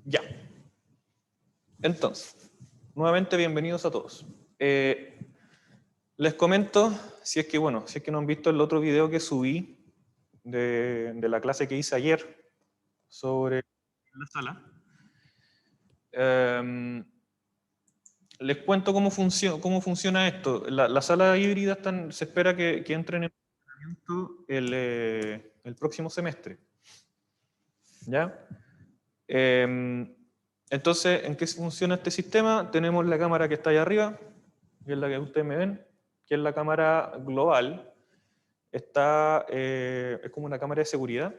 Ya. Entonces, nuevamente bienvenidos a todos. Les comento, si es que no han visto el otro video que subí de la clase que hice ayer sobre la sala. Les cuento cómo funciona esto. La sala híbrida se espera que entren en funcionamiento el próximo semestre. ¿Ya? Entonces, ¿en qué funciona este sistema? Tenemos la cámara que está ahí arriba, que es la que ustedes me ven, que es la cámara global. Es como una cámara de seguridad,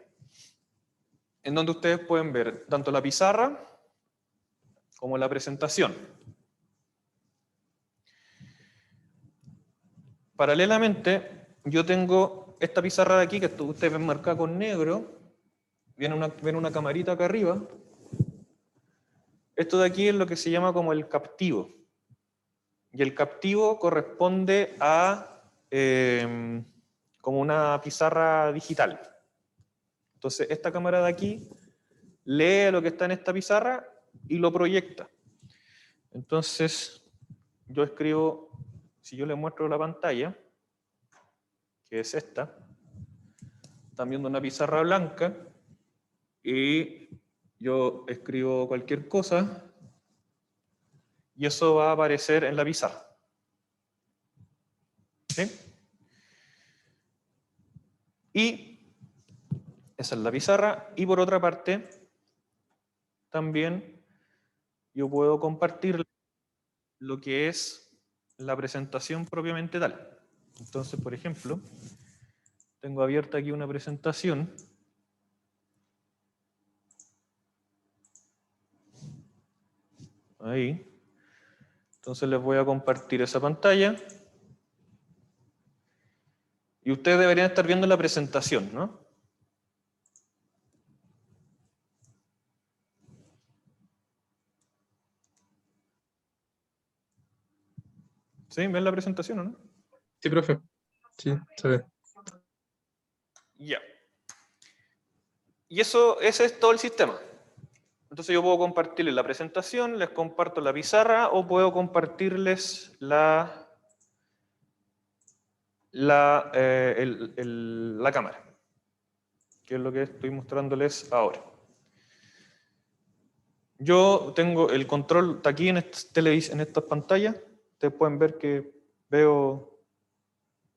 en donde ustedes pueden ver tanto la pizarra como la presentación. Paralelamente, yo tengo esta pizarra de aquí, que ustedes ven marcada con negro. Ven una camarita acá arriba. Esto de aquí es lo que se llama como el captivo. Y el captivo corresponde a como una pizarra digital. Entonces, esta cámara de aquí lee lo que está en esta pizarra y lo proyecta. Entonces, yo escribo, si yo les muestro la pantalla, que es esta, están viendo una pizarra blanca, y yo escribo cualquier cosa, y eso va a aparecer en la pizarra. ¿Sí? Y esa es la pizarra, y por otra parte, también yo puedo compartir lo que es la presentación propiamente tal. Entonces, por ejemplo, tengo abierta aquí una presentación. Ahí. Entonces les voy a compartir esa pantalla. Y ustedes deberían estar viendo la presentación, ¿no? ¿Sí? ¿Ven la presentación o no? Sí, profe. Sí, se ve. Ya. Y ese es todo el sistema. Entonces yo puedo compartirles la presentación, les comparto la pizarra, o puedo compartirles la cámara, que es lo que estoy mostrándoles ahora. Yo tengo el control, está aquí en estas pantallas. Ustedes pueden ver que veo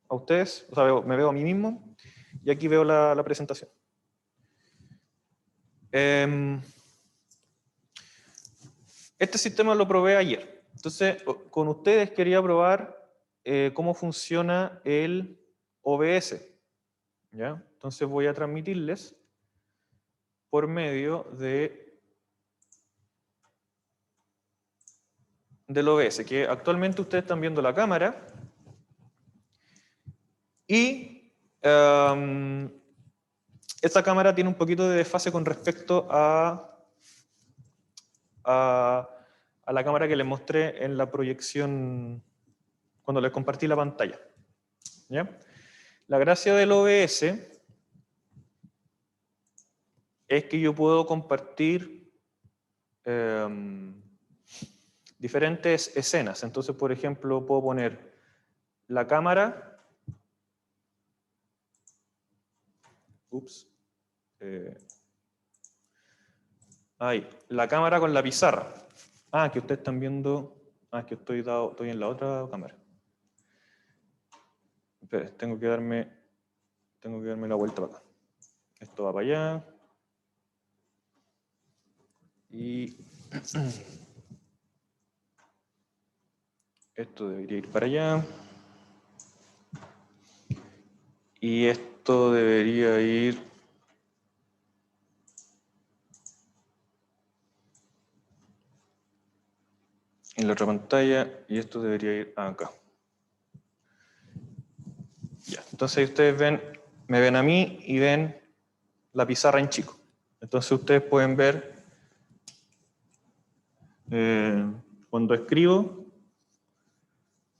a ustedes, o sea, me veo a mí mismo, y aquí veo la presentación. Este sistema lo probé ayer. Entonces, con ustedes quería probar cómo funciona el OBS. ¿Ya? Entonces voy a transmitirles por medio del OBS, que actualmente ustedes están viendo la cámara. Y esta cámara tiene un poquito de desfase con respecto a la cámara que les mostré en la proyección cuando les compartí la pantalla. ¿Ya? La gracia del OBS es que yo puedo compartir diferentes escenas. Entonces, por ejemplo, puedo poner la cámara. Ahí, la cámara con la pizarra. Que ustedes están viendo. Es que estoy en la otra cámara. Espera, tengo que darme la vuelta para acá. Esto va para allá. Y esto debería ir para allá. Y esto debería ir en la otra pantalla. Y esto debería ir acá. Ya, entonces ustedes me ven a mí y ven la pizarra en chico. Entonces ustedes pueden ver cuando escribo,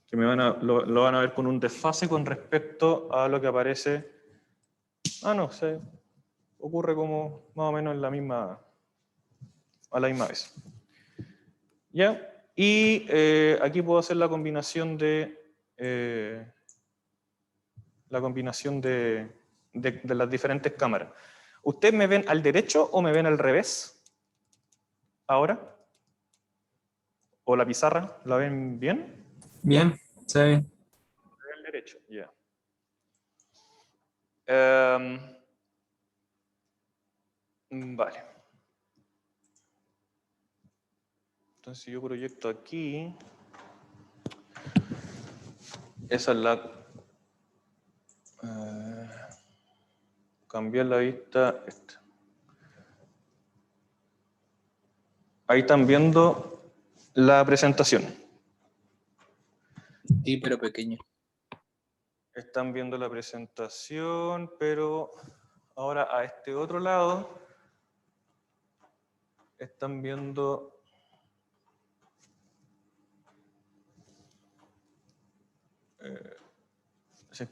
que lo van a ver con un desfase con respecto a lo que aparece. No, ocurre como más o menos en la misma. a la misma vez. ¿Ya? Y aquí puedo hacer la combinación de las diferentes cámaras. ¿Ustedes me ven al derecho o me ven al revés? ¿Ahora? ¿O la pizarra? ¿La ven bien? Bien, se ve bien. Me ven al derecho, ya. Vale. Entonces si yo proyecto aquí, esa es la... cambiar la vista. Esta. Ahí están viendo la presentación. Sí, pero pequeño. Están viendo la presentación, pero ahora a este otro lado están viendo...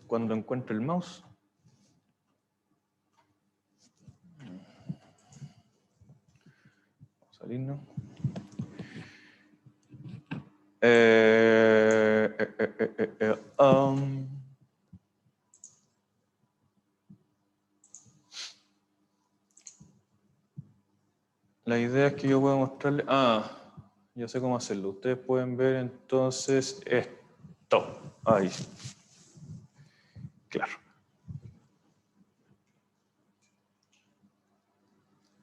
cuando encuentro el mouse. Vamos a salirnos. La idea es que yo pueda mostrarle... ya sé cómo hacerlo. Ustedes pueden ver entonces esto. Ahí. Claro.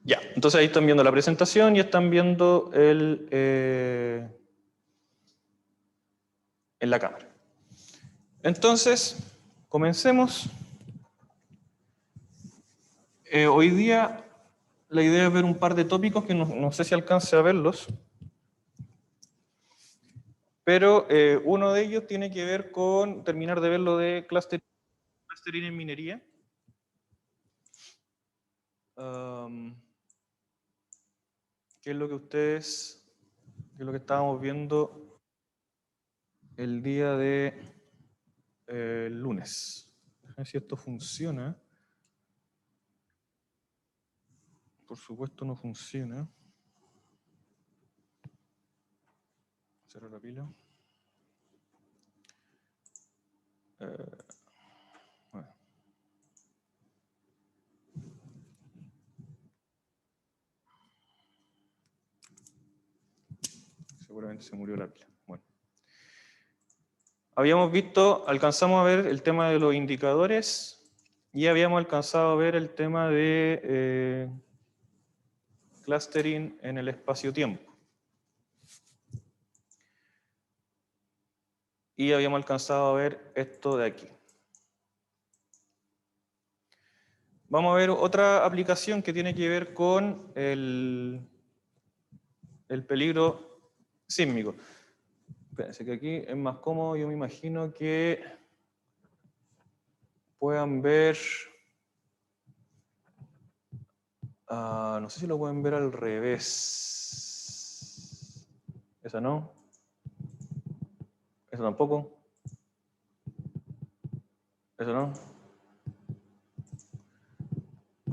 Ya, entonces ahí están viendo la presentación y están viendo en la cámara. Entonces, comencemos. Hoy día la idea es ver un par de tópicos que no sé si alcance a verlos, pero uno de ellos tiene que ver con terminar de ver lo de clustering en minería. ¿Qué es lo que ustedes, qué es lo que estábamos viendo el día de lunes? A ver si esto funciona. Por supuesto no funciona. Cerro la pila. Bueno. Seguramente se murió la pila. Bueno. Habíamos visto, alcanzamos a ver el tema de los indicadores y habíamos alcanzado a ver el tema de clustering en el espacio-tiempo. Y habíamos alcanzado a ver esto de aquí. Vamos a ver otra aplicación que tiene que ver con el peligro sísmico. Espérense que aquí es más cómodo, yo me imagino que puedan ver... no sé si lo pueden ver al revés. Esa no. Eso tampoco. Eso no.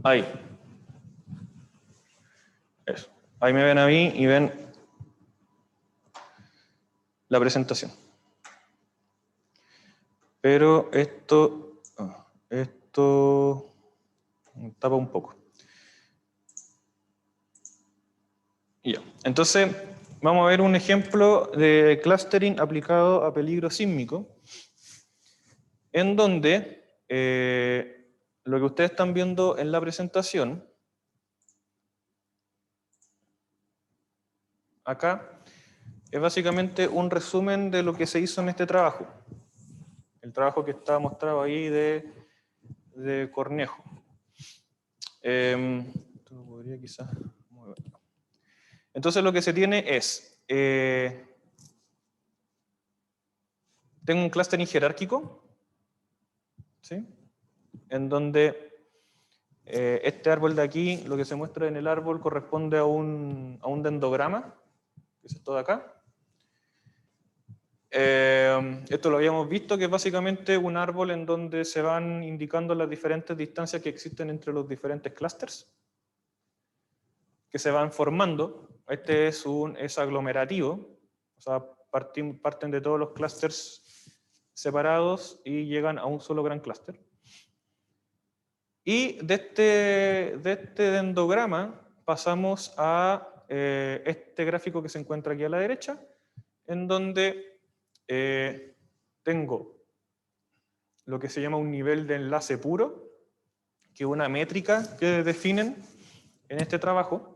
Ahí. Eso. Ahí me ven a mí y ven la presentación. Pero esto tapa un poco. Y ya. Entonces, vamos a ver un ejemplo de clustering aplicado a peligro sísmico, en donde lo que ustedes están viendo en la presentación, acá, es básicamente un resumen de lo que se hizo en este trabajo. El trabajo que está mostrado ahí de Cornejo. Esto lo podría quizás mover. Entonces lo que se tiene es, tengo un clustering jerárquico, ¿sí? En donde este árbol de aquí, lo que se muestra en el árbol corresponde a un dendrograma, que es esto de acá. Esto lo habíamos visto, que es básicamente un árbol en donde se van indicando las diferentes distancias que existen entre los diferentes clústeres, que se van formando este es aglomerativo, o sea, parten de todos los clústeres separados y llegan a un solo gran clúster. Y de este dendrograma pasamos a este gráfico que se encuentra aquí a la derecha, en donde tengo lo que se llama un nivel de enlace puro, que es una métrica que definen en este trabajo,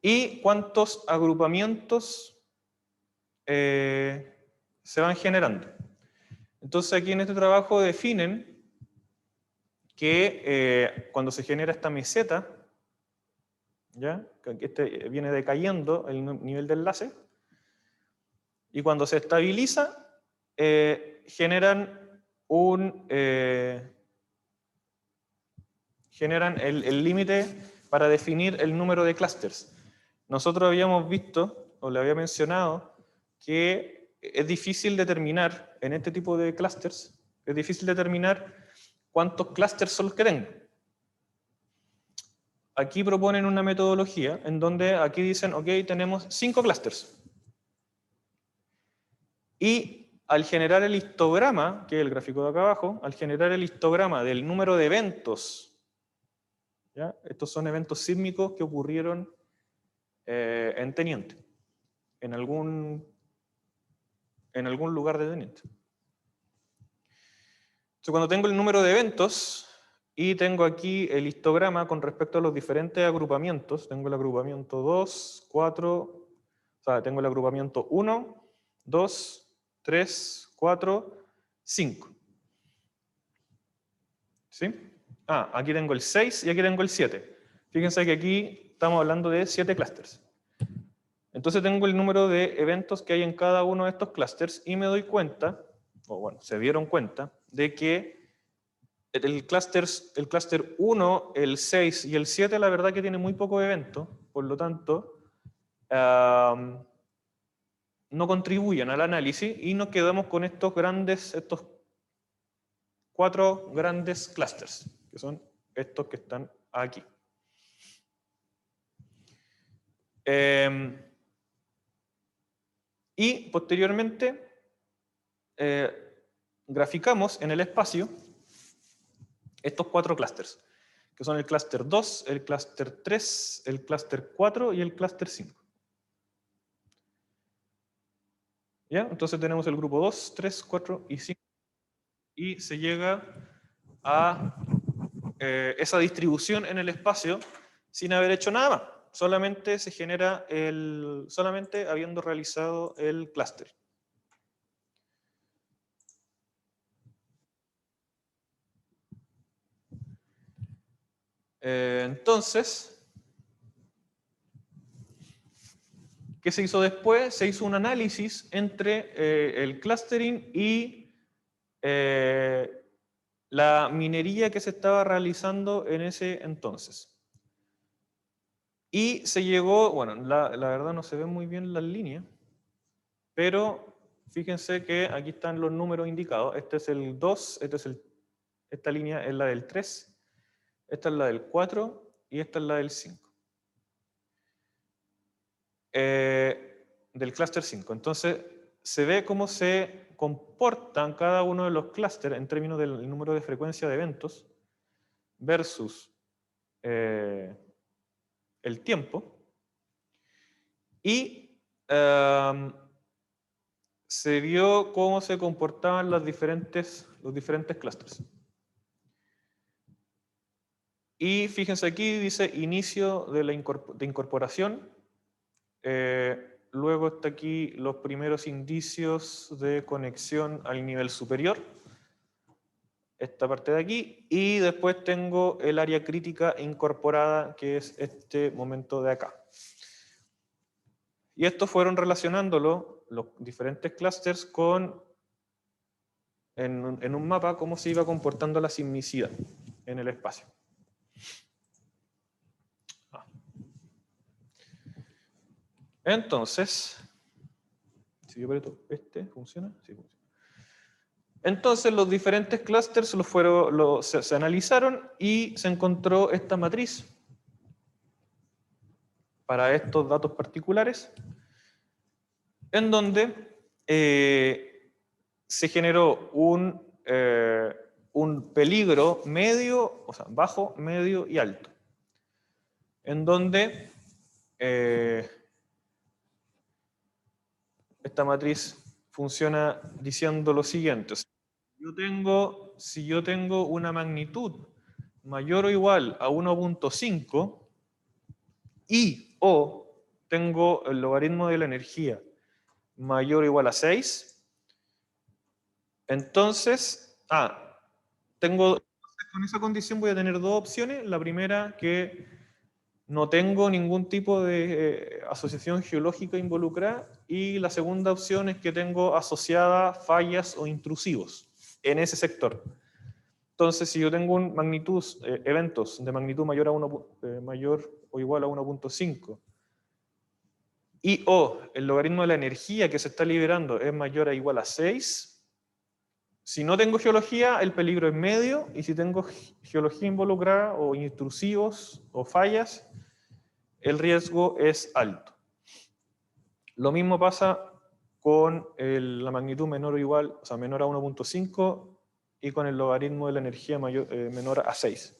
y cuántos agrupamientos se van generando. Entonces aquí en este trabajo definen que cuando se genera esta meseta, ¿ya? Que viene decayendo el nivel de enlace, y cuando se estabiliza, generan el límite para definir el número de clústeres. Nosotros habíamos visto, o le había mencionado, que es difícil determinar, en este tipo de clústeres, es difícil determinar cuántos clústeres son los que tengo. Aquí proponen una metodología en donde aquí dicen, ok, tenemos 5 clústeres. Y al generar el histograma, que es el gráfico de acá abajo, al generar el histograma del número de eventos, ¿ya? Estos son eventos sísmicos que ocurrieron en Teniente, en algún lugar de Teniente. Entonces, cuando tengo el número de eventos y tengo aquí el histograma con respecto a los diferentes agrupamientos, tengo el agrupamiento 2, 4, o sea, tengo el agrupamiento 1, 2, 3, 4, 5. ¿Sí? Aquí tengo el 6 y aquí tengo el 7. Fíjense que aquí estamos hablando de 7 clústeres. Entonces tengo el número de eventos que hay en cada uno de estos clústeres y me doy cuenta, o bueno, se dieron cuenta, de que el clúster 1, el 6 y el 7 la verdad que tiene muy poco evento, por lo tanto no contribuyen al análisis y nos quedamos con estos 4 grandes clústeres, que son estos que están aquí. Y posteriormente graficamos en el espacio estos 4 clústeres, que son el clúster 2, el clúster 3, el clúster 4 y el clúster 5. ¿Ya? Entonces tenemos el grupo 2, 3, 4 y 5. Y se llega a esa distribución en el espacio sin haber hecho nada más. Solamente se genera solamente habiendo realizado el clúster. Entonces, ¿qué se hizo después? Se hizo un análisis entre el clustering y la minería que se estaba realizando en ese entonces. Y se llegó, bueno, la verdad no se ven muy bien las líneas, pero fíjense que aquí están los números indicados. Este es el 2, esta línea es la del 3, esta es la del 4 y esta es la del 5. Del clúster 5. Entonces, se ve cómo se comportan cada uno de los clústeres en términos del número de frecuencia de eventos versus el tiempo. Y se vio cómo se comportaban los diferentes clústeres. Y fíjense aquí, dice inicio de incorporación. Luego está aquí los primeros indicios de conexión al nivel superior. Esta parte de aquí. Y después tengo el área crítica incorporada, que es este momento de acá. Y estos fueron relacionándolo, los diferentes clústeres, con, en un mapa, cómo se iba comportando la sismicidad en el espacio. Entonces, si yo aprieto ¿funciona? Sí, funciona. Entonces los diferentes clústeres se analizaron y se encontró esta matriz para estos datos particulares, en donde se generó un peligro medio, o sea, bajo, medio y alto, en donde esta matriz funciona diciendo lo siguiente: si yo tengo una magnitud mayor o igual a 1.5 y o tengo el logaritmo de la energía mayor o igual a 6, entonces, con esa condición voy a tener dos opciones. La primera, que no tengo ningún tipo de asociación geológica involucrada, y la segunda opción es que tengo asociada fallas o intrusivos en ese sector. Entonces, si yo tengo eventos de magnitud mayor o igual a 1.5 y o el logaritmo de la energía que se está liberando es mayor o igual a 6, si no tengo geología, el peligro es medio, y si tengo geología involucrada o intrusivos o fallas, el riesgo es alto. Lo mismo pasa con la magnitud menor o igual, o sea, menor a 1.5 y con el logaritmo de la energía menor a 6.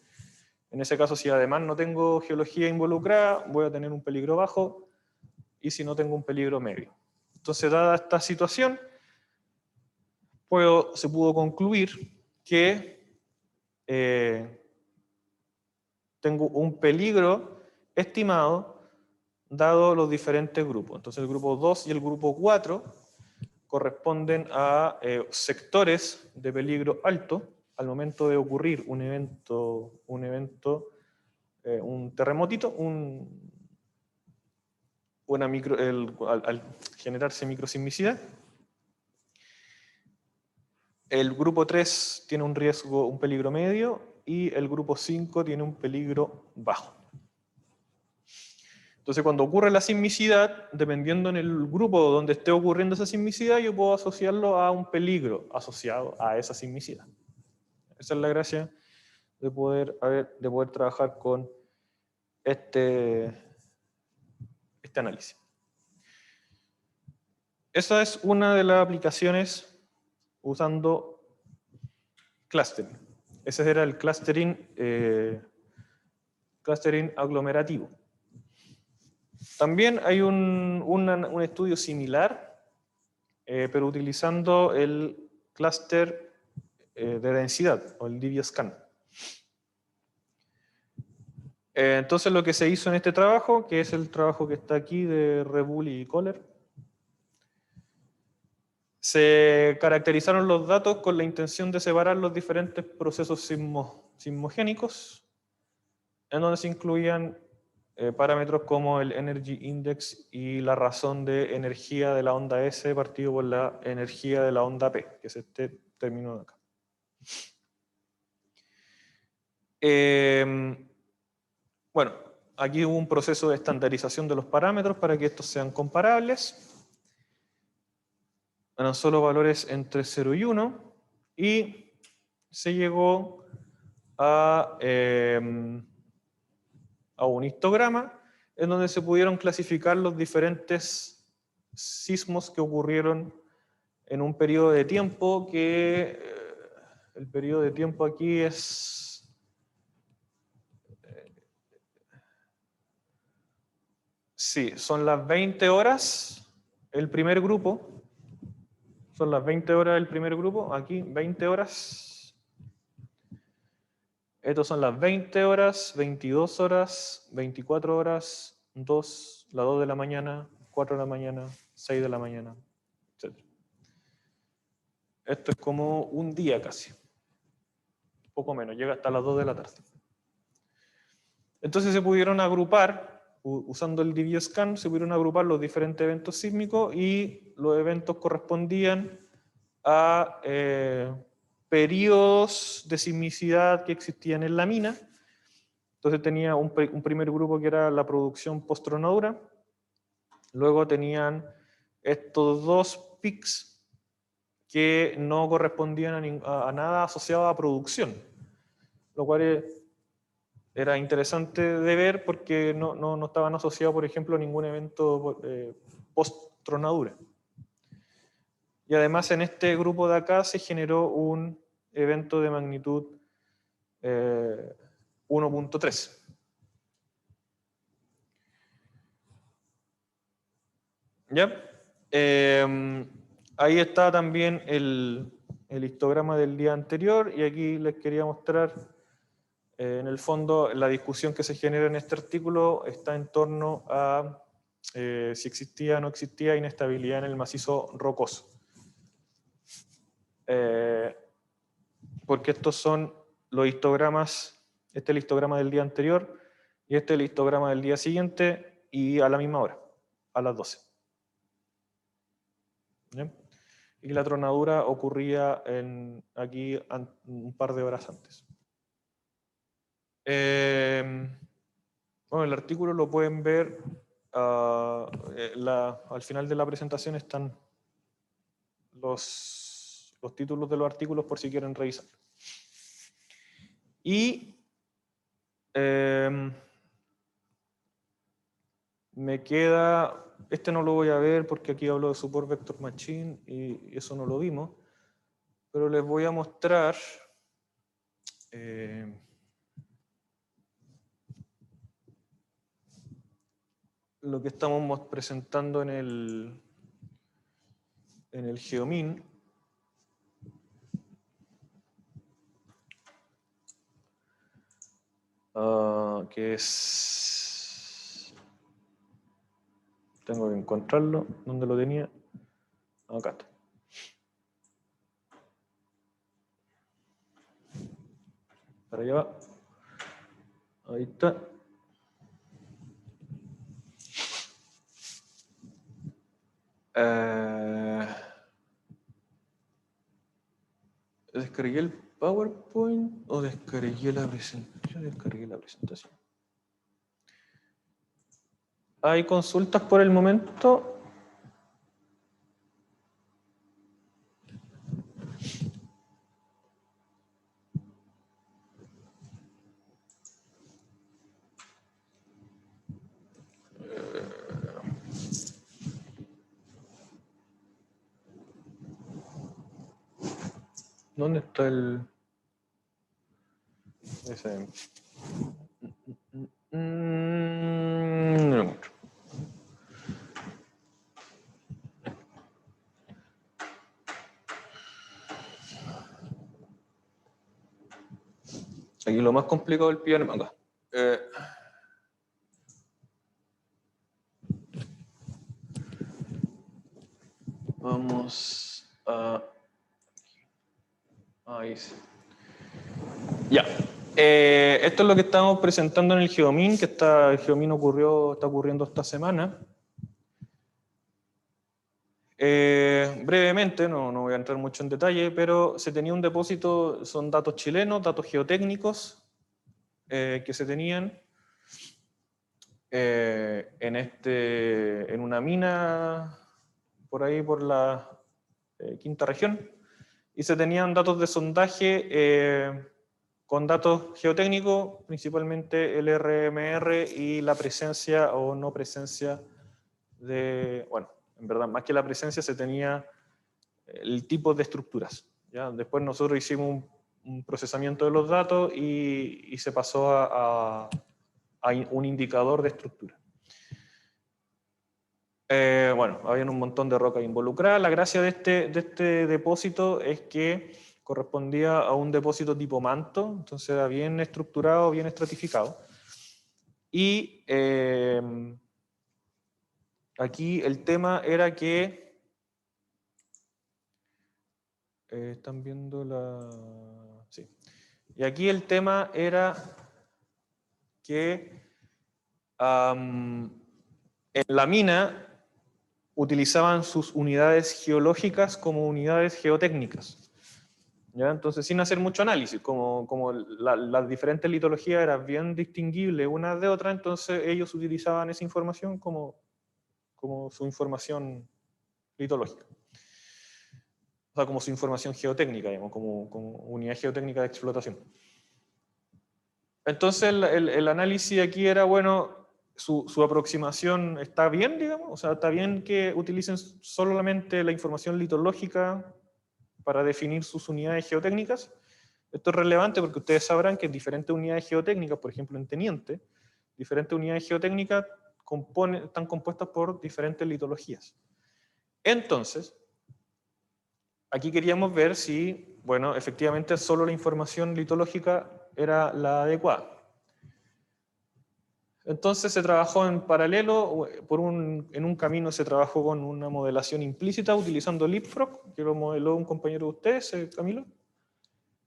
En ese caso, si además no tengo geología involucrada, voy a tener un peligro bajo, y si no, tengo un peligro medio. Entonces, dada esta situación, se pudo concluir que tengo un peligro estimado dado los diferentes grupos. Entonces el grupo 2 y el grupo 4 corresponden a sectores de peligro alto al momento de ocurrir un terremotito, al generarse microsismicidad. El grupo 3 tiene un peligro medio, y el grupo 5 tiene un peligro bajo. Entonces, cuando ocurre la sismicidad, dependiendo en el grupo donde esté ocurriendo esa sismicidad, yo puedo asociarlo a un peligro asociado a esa sismicidad. Esa es la gracia de poder trabajar con este análisis. Esa es una de las aplicaciones usando clustering. Ese era el clustering aglomerativo. También hay un estudio similar, pero utilizando el clúster de densidad, o el DBSCAN. Entonces, lo que se hizo en este trabajo, que es el trabajo que está aquí de Rebull y Kohler, se caracterizaron los datos con la intención de separar los diferentes procesos sismogénicos, en donde se incluían parámetros como el Energy Index y la razón de energía de la onda S partido por la energía de la onda P, que es este término de acá. Bueno, aquí hubo un proceso de estandarización de los parámetros para que estos sean comparables. Eran solo valores entre 0 y 1, y se llegó a un histograma en donde se pudieron clasificar los diferentes sismos que ocurrieron en un periodo de tiempo que el periodo de tiempo aquí es sí, son las 20 horas el primer grupo, son las 20 horas del primer grupo, aquí 20 horas. Estos son las 20 horas, 22 horas, 24 horas, las 2 de la mañana, 4 de la mañana, 6 de la mañana, etc. Esto es como un día casi, poco menos, llega hasta las 2 de la tarde. Entonces se pudieron agrupar, usando el DBSCAN, se pudieron agrupar los diferentes eventos sísmicos, y los eventos correspondían a periodos de sismicidad que existían en la mina. Entonces tenía un primer grupo que era la producción post-tronadura, luego tenían estos dos pics que no correspondían a nada asociado a producción, lo cual era interesante de ver porque no estaban asociados, por ejemplo, a ningún evento post-tronadura. Y además en este grupo de acá se generó un evento de magnitud 1.3. ¿Ya? Ahí está también el histograma del día anterior y aquí les quería mostrar, en el fondo, la discusión que se genera en este artículo está en torno a si existía o no existía inestabilidad en el macizo rocoso. Porque estos son los histogramas, este es el histograma del día anterior y este es el histograma del día siguiente y a la misma hora, a las 12. ¿Bien? Y la tronadura ocurría aquí un par de horas antes. Bueno, el artículo lo pueden ver, al final de la presentación están los títulos de los artículos por si quieren revisar. Y me queda, este no lo voy a ver porque aquí hablo de Support Vector Machine y eso no lo vimos, pero les voy a mostrar lo que estamos presentando en el Geomin. Que es... Tengo que encontrarlo. ¿Dónde lo tenía? Acá está. Para allá va. Ahí está. ¿Descargué el PowerPoint o descargué la presentación? Yo descargué la presentación. ¿Hay consultas por el momento? ¿Dónde está el...? Ese. No lo encuentro. Aquí lo más complicado es el pillarme acá. Vamos a... Ahí sí. Ya. Esto es lo que estamos presentando en el Geomin, que el Geomin está ocurriendo esta semana. Brevemente, no voy a entrar mucho en detalle, pero se tenía un depósito, son datos chilenos, datos geotécnicos que se tenían en una mina por ahí por la quinta región, y se tenían datos de sondaje con datos geotécnicos, principalmente el RMR y la presencia o no presencia de, bueno, en verdad, más que la presencia se tenía el tipo de estructuras. ¿Ya? Después nosotros hicimos un procesamiento de los datos y se pasó a un indicador de estructura. Bueno, había un montón de rocas involucradas. La gracia de este depósito es que correspondía a un depósito tipo manto, entonces era bien estructurado, bien estratificado. Y aquí el tema era que... ¿están viendo la...? Sí. Y aquí el tema era que en la mina utilizaban sus unidades geológicas como unidades geotécnicas. ¿Ya? Entonces, sin hacer mucho análisis, como las diferentes litologías eran bien distinguibles unas de otras, entonces ellos utilizaban esa información como su información litológica. O sea, como su información geotécnica, digamos, como unidad geotécnica de explotación. Entonces el análisis aquí era, bueno, su aproximación está bien, digamos, o sea, está bien que utilicen solamente la información litológica para definir sus unidades geotécnicas. Esto es relevante porque ustedes sabrán que en diferentes unidades geotécnicas, por ejemplo en Teniente, diferentes unidades geotécnicas están compuestas por diferentes litologías. Entonces, aquí queríamos ver si, bueno, efectivamente solo la información litológica era la adecuada. Entonces se trabajó en paralelo, en un camino se trabajó con una modelación implícita utilizando Leapfrog, que lo modeló un compañero de ustedes, Camilo.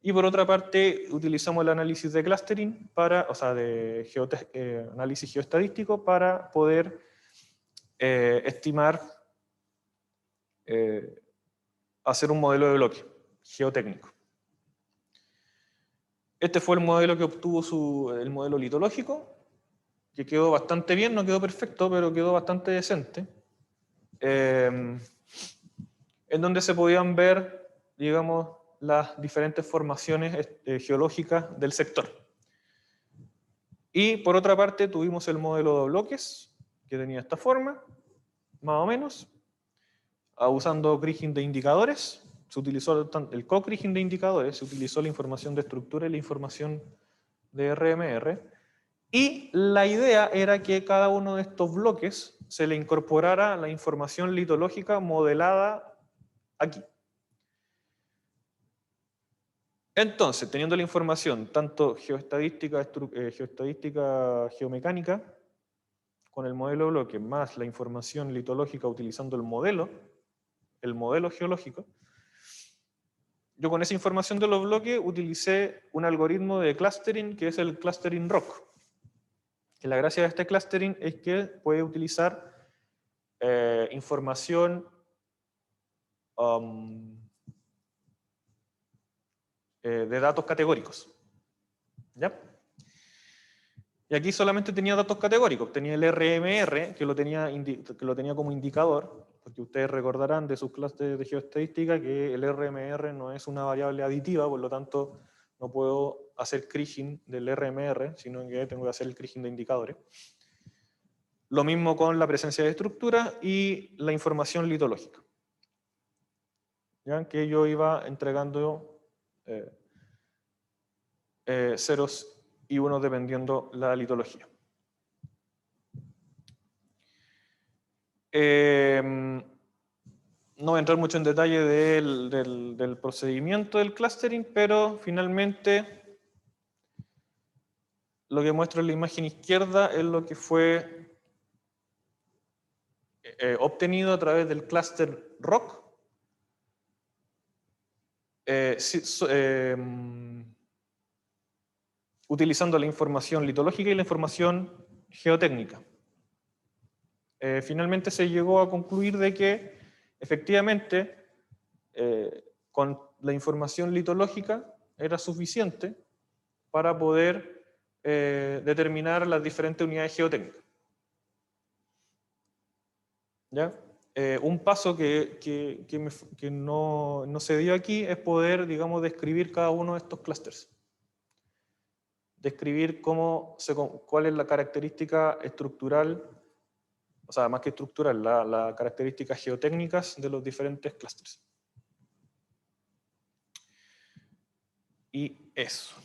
Y por otra parte, utilizamos el análisis de clustering, o sea, de análisis geoestadístico para poder estimar, hacer un modelo de bloque geotécnico. Este fue el modelo que obtuvo el modelo litológico, que quedó bastante bien, no quedó perfecto, pero quedó bastante decente. En donde se podían ver, digamos, las diferentes formaciones geológicas del sector. Y por otra parte tuvimos el modelo de bloques, que tenía esta forma, más o menos, usando kriging de indicadores. Se utilizó el co-kriging de indicadores, se utilizó la información de estructura y la información de RMR. Y la idea era que cada uno de estos bloques se le incorporara la información litológica modelada aquí. Entonces, teniendo la información tanto geoestadística, geomecánica, con el modelo de bloque, más la información litológica utilizando el modelo geológico, yo con esa información de los bloques utilicé un algoritmo de clustering que es el clustering ROC. Que la gracia de este clustering es que puede utilizar información de datos categóricos. ¿Ya? Y aquí solamente tenía datos categóricos. Tenía el RMR, que lo tenía como indicador, porque ustedes recordarán de sus clases de geoestadística que el RMR no es una variable aditiva, por lo tanto no puedo hacer kriging del RMR, sino que tengo que hacer el kriging de indicadores. Lo mismo con la presencia de estructura y la información litológica. ¿Ya? Que yo iba entregando ceros y unos dependiendo la litología. No voy a entrar mucho en detalle del procedimiento del clustering, pero finalmente lo que muestro en la imagen izquierda es lo que fue obtenido a través del cluster ROC. Utilizando la información litológica y la información geotécnica. Finalmente se llegó a concluir de que efectivamente con la información litológica era suficiente para poder determinar las diferentes unidades geotécnicas. ¿Ya? Un paso que no se dio aquí es poder, digamos, describir cada uno de estos clústeres. Describir cuál es la característica estructural, o sea, más que estructural, la características geotécnicas de los diferentes clústeres. Y eso.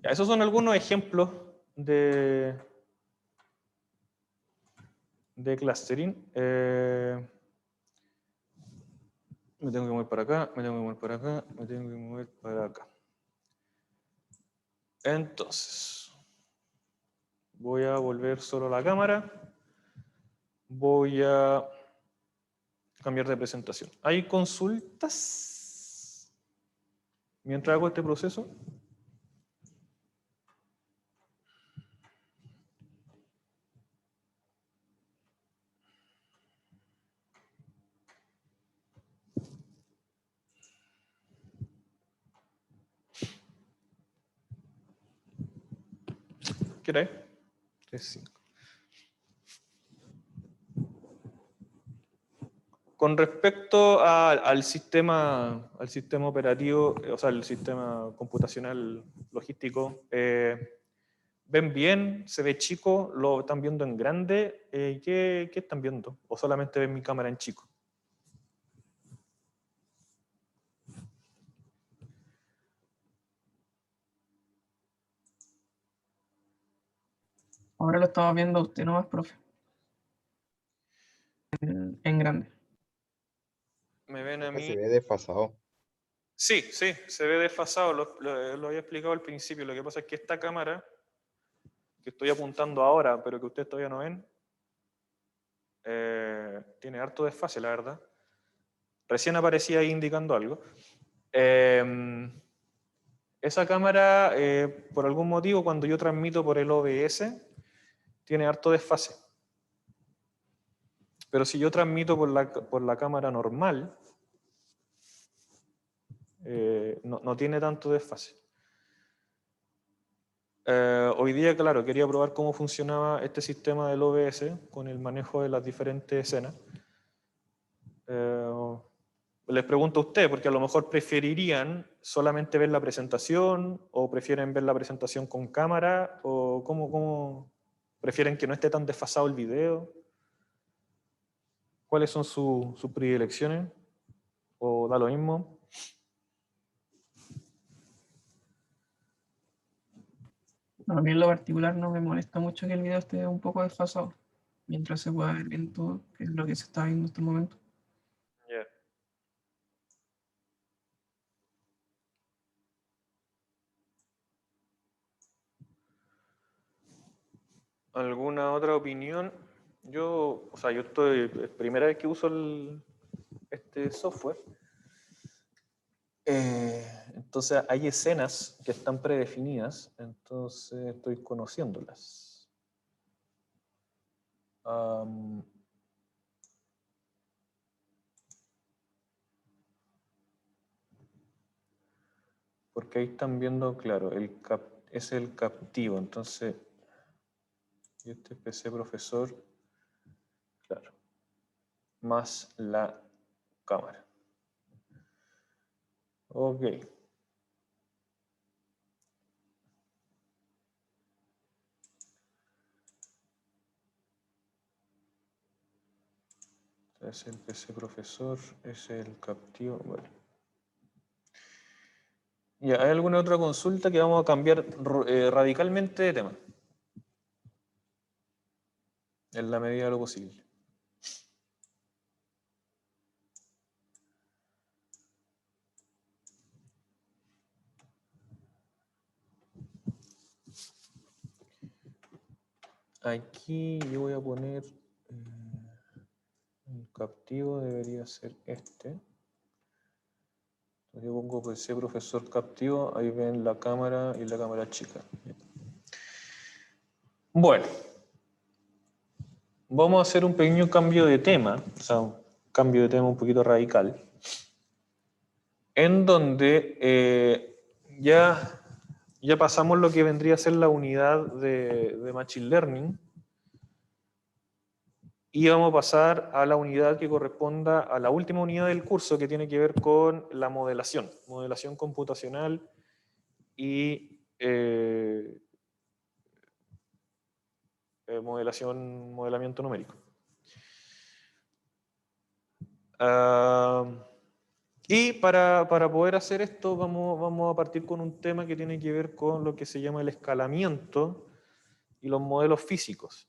Ya, esos son algunos ejemplos de clustering. Me tengo que mover para acá, me tengo que mover para acá, me tengo que mover para acá. Entonces, voy a volver solo la cámara. Voy a cambiar de presentación. ¿Hay consultas mientras hago este proceso? ¿Qué hora es? 3:05. Con respecto al sistema operativo, o sea, el sistema computacional logístico, ¿ven bien? ¿Se ve chico? ¿Lo están viendo en grande? ¿Qué están viendo? ¿O solamente ven mi cámara en chico? Ahora lo estaba viendo usted nomás, profe. En grande. ¿Me ven a Profe, mí? se ve desfasado. Sí, se ve desfasado, lo había explicado al principio. Lo que pasa es que esta cámara, que estoy apuntando ahora, pero que ustedes todavía no ven, tiene harto desfase, la verdad. Recién aparecía ahí indicando algo. Esa cámara, por algún motivo, cuando yo transmito por el OBS, tiene harto desfase. Pero si yo transmito por la cámara normal, no tiene tanto desfase. Hoy día, claro, quería probar cómo funcionaba este sistema del OBS con el manejo de las diferentes escenas. Les pregunto a ustedes, porque a lo mejor preferirían solamente ver la presentación, o prefieren ver la presentación con cámara, o cómo prefieren que no esté tan desfasado el video. ¿Cuáles son sus predilecciones? ¿O da lo mismo? A mí en lo particular no me molesta mucho que el video esté un poco desfasado, mientras se pueda ver bien todo, que es lo que se está viendo en este momento. Yeah. ¿Alguna otra opinión? Yo estoy, es primera vez que uso este software. Entonces hay escenas que están predefinidas, entonces estoy conociéndolas. Porque ahí están viendo, claro, es el captivo, entonces, y este PC profesor, claro, más la cámara. Ok. Es el PC profesor, es el captivo, bueno. Ya, ¿hay alguna otra consulta que vamos a cambiar radicalmente de tema? En la medida de lo posible. Aquí yo voy a poner el captivo, debería ser este. Yo pongo PC profesor captivo, ahí ven la cámara y la cámara chica. Bueno, vamos a hacer un pequeño cambio de tema, o sea, un cambio de tema un poquito radical, en donde ya pasamos lo que vendría a ser la unidad de Machine Learning, y vamos a pasar a la unidad que corresponda a la última unidad del curso, que tiene que ver con la modelación computacional y modelamiento numérico. Y para poder hacer esto vamos a partir con un tema que tiene que ver con lo que se llama el escalamiento y los modelos físicos.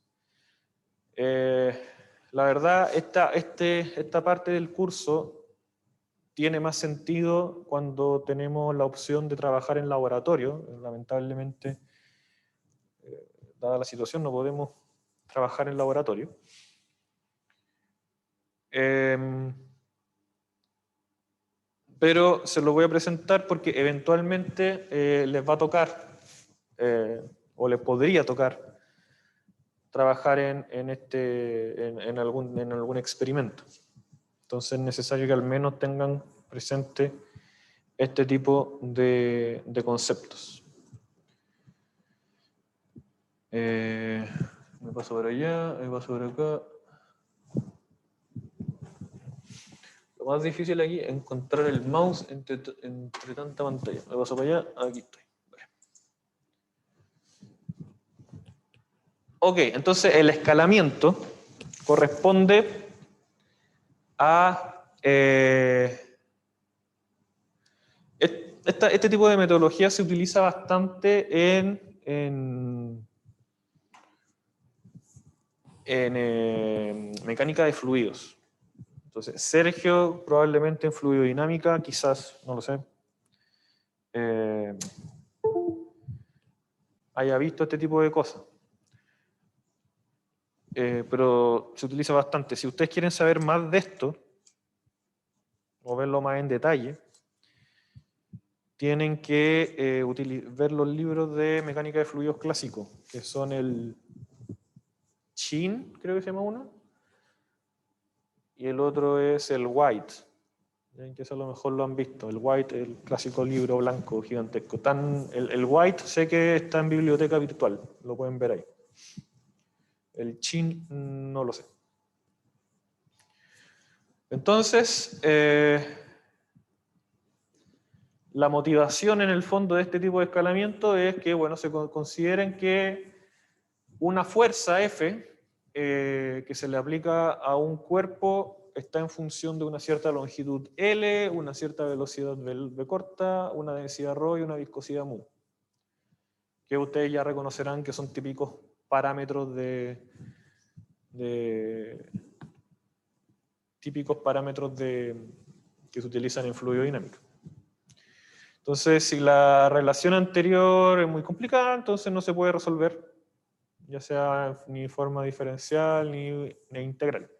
La verdad, esta parte del curso tiene más sentido cuando tenemos la opción de trabajar en laboratorio. Lamentablemente, dada la situación, no podemos trabajar en laboratorio. Pero se lo voy a presentar porque eventualmente les va a tocar, o les podría tocar, trabajar en algún experimento. Entonces es necesario que al menos tengan presente este tipo de conceptos. Me paso por allá, me paso por acá. Lo más difícil aquí es encontrar el mouse entre tanta pantalla. Me paso para allá, aquí estoy. Vale. Ok, entonces el escalamiento corresponde a este tipo de metodología se utiliza bastante en mecánica de fluidos. Entonces, Sergio probablemente en fluidodinámica, quizás, no lo sé, haya visto este tipo de cosas. Pero se utiliza bastante. Si ustedes quieren saber más de esto, o verlo más en detalle, tienen que ver los libros de mecánica de fluidos clásicos, que son el Chin, creo que se llama uno, y el otro es el White, que eso a lo mejor lo han visto. El White, el clásico libro blanco gigantesco. El White sé que está en biblioteca virtual, lo pueden ver ahí. El Chin no lo sé. Entonces, la motivación en el fondo de este tipo de escalamiento es que, bueno, se consideren que una fuerza F que se le aplica a un cuerpo está en función de una cierta longitud L, una cierta velocidad v corta, una densidad ρ y una viscosidad mu. Que ustedes ya reconocerán que son típicos parámetros que se utilizan en fluidodinámica. Entonces, si la relación anterior es muy complicada, entonces no se puede resolver, ya sea ni forma diferencial ni integral,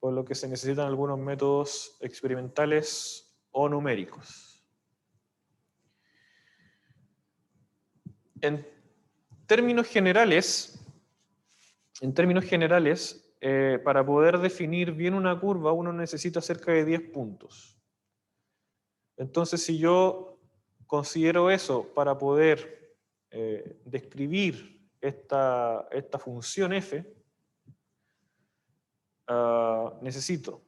por lo que se necesitan algunos métodos experimentales o numéricos. En términos generales, para poder definir bien una curva, uno necesita cerca de 10 puntos. Entonces, si yo considero eso para poder describir esta función f, necesito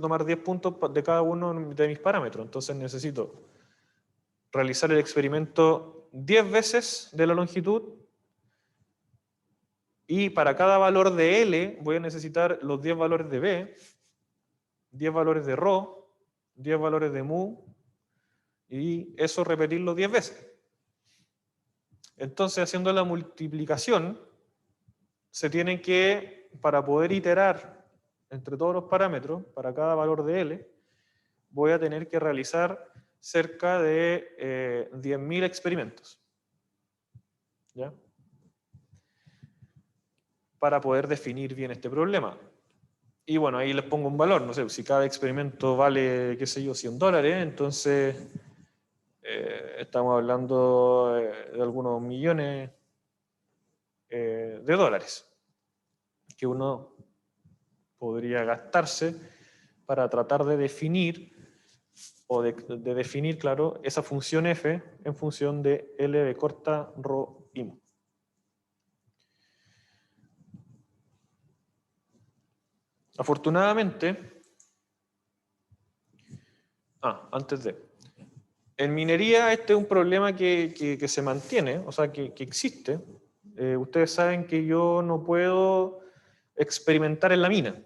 tomar 10 puntos de cada uno de mis parámetros. Entonces necesito realizar el experimento 10 veces de la longitud, y para cada valor de L voy a necesitar los 10 valores de B, 10 valores de ρ, 10 valores de mu, y eso repetirlo 10 veces. Entonces, haciendo la multiplicación, se tiene que, para poder iterar entre todos los parámetros, para cada valor de L, voy a tener que realizar cerca de 10.000 experimentos. ¿Ya? Para poder definir bien este problema. Y bueno, ahí les pongo un valor, no sé, si cada experimento vale, qué sé yo, $100, entonces estamos hablando de algunos millones de dólares que uno podría gastarse para tratar de definir, o de definir, claro, esa función f en función de L de corta, ρ y mu. Afortunadamente, en minería este es un problema que se mantiene, o sea, que existe. Ustedes saben que yo no puedo experimentar en la mina.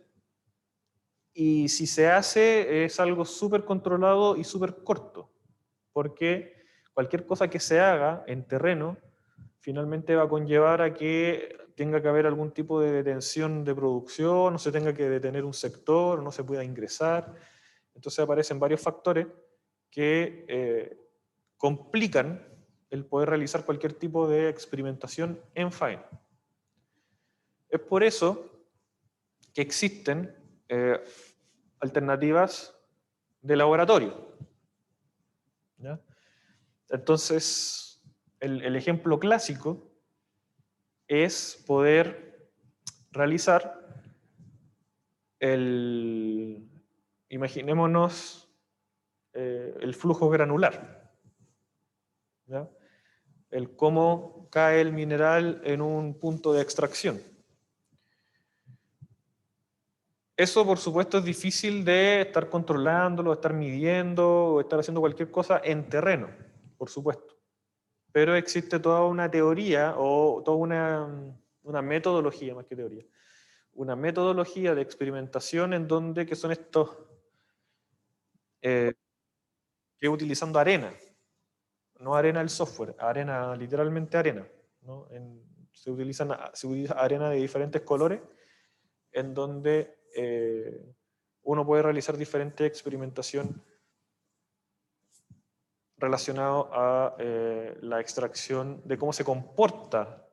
Y si se hace, es algo súper controlado y súper corto, porque cualquier cosa que se haga en terreno finalmente va a conllevar a que tenga que haber algún tipo de detención de producción, no se tenga que detener un sector, no se pueda ingresar. Entonces aparecen varios factores que complican el poder realizar cualquier tipo de experimentación en faena. Es por eso que existen alternativas de laboratorio. ¿Ya? Entonces, el ejemplo clásico es poder realizar imaginémonos el flujo granular. ¿Ya? El cómo cae el mineral en un punto de extracción. Eso, por supuesto, es difícil de estar controlándolo, estar midiendo o estar haciendo cualquier cosa en terreno, por supuesto. Pero existe toda una teoría o toda una metodología, más que teoría, una metodología de experimentación en donde que son estos, que utilizando arena, no arena del software, arena, literalmente arena, ¿no? Se utiliza arena de diferentes colores en donde uno puede realizar diferente experimentación relacionado a la extracción de cómo se comporta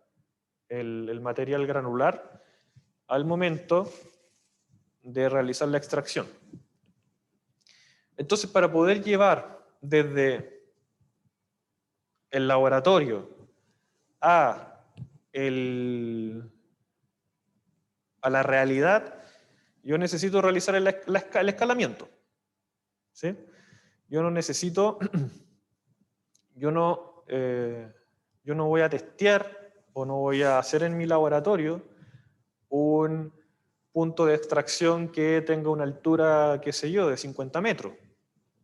el material granular al momento de realizar la extracción. Entonces, para poder llevar desde el laboratorio a la realidad, yo necesito realizar el escalamiento. ¿Sí? Yo no necesito, yo no voy a testear o no voy a hacer en mi laboratorio un punto de extracción que tenga una altura, qué sé yo, de 50 metros.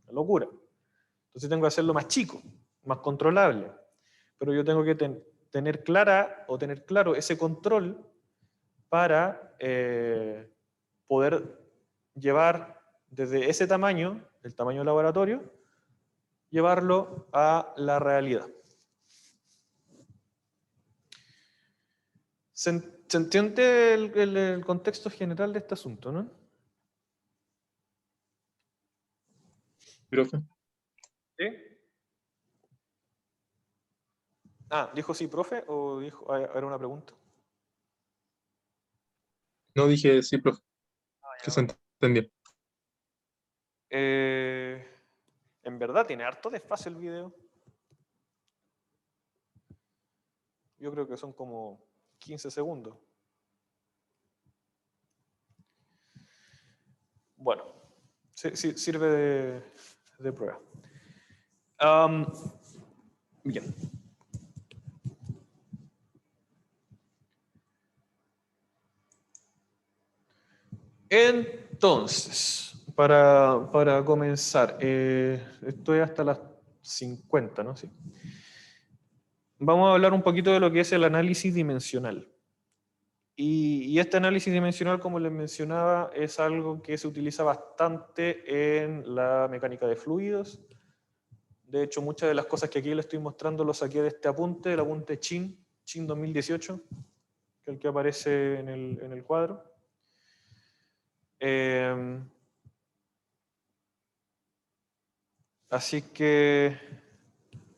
Una locura. Entonces tengo que hacerlo más chico, más controlable. Pero yo tengo que tener claro ese control para poder llevar desde ese tamaño, el tamaño del laboratorio, llevarlo a la realidad. ¿Se entiende el contexto general de este asunto, no? Profe. ¿Sí? Ah, ¿dijo sí, profe? ¿O dijo, era una pregunta? No dije sí, profe. Que se entendió. En verdad tiene harto desfase el video. Yo creo que son como 15 segundos. Bueno, sirve de prueba. Bien. Entonces, para comenzar, estoy hasta las 50, ¿no? Sí. Vamos a hablar un poquito de lo que es el análisis dimensional. Y este análisis dimensional, como les mencionaba, es algo que se utiliza bastante en la mecánica de fluidos. De hecho, muchas de las cosas que aquí les estoy mostrando lo saqué de este apunte, el apunte Chin 2018, que es el que aparece en el cuadro. Así que,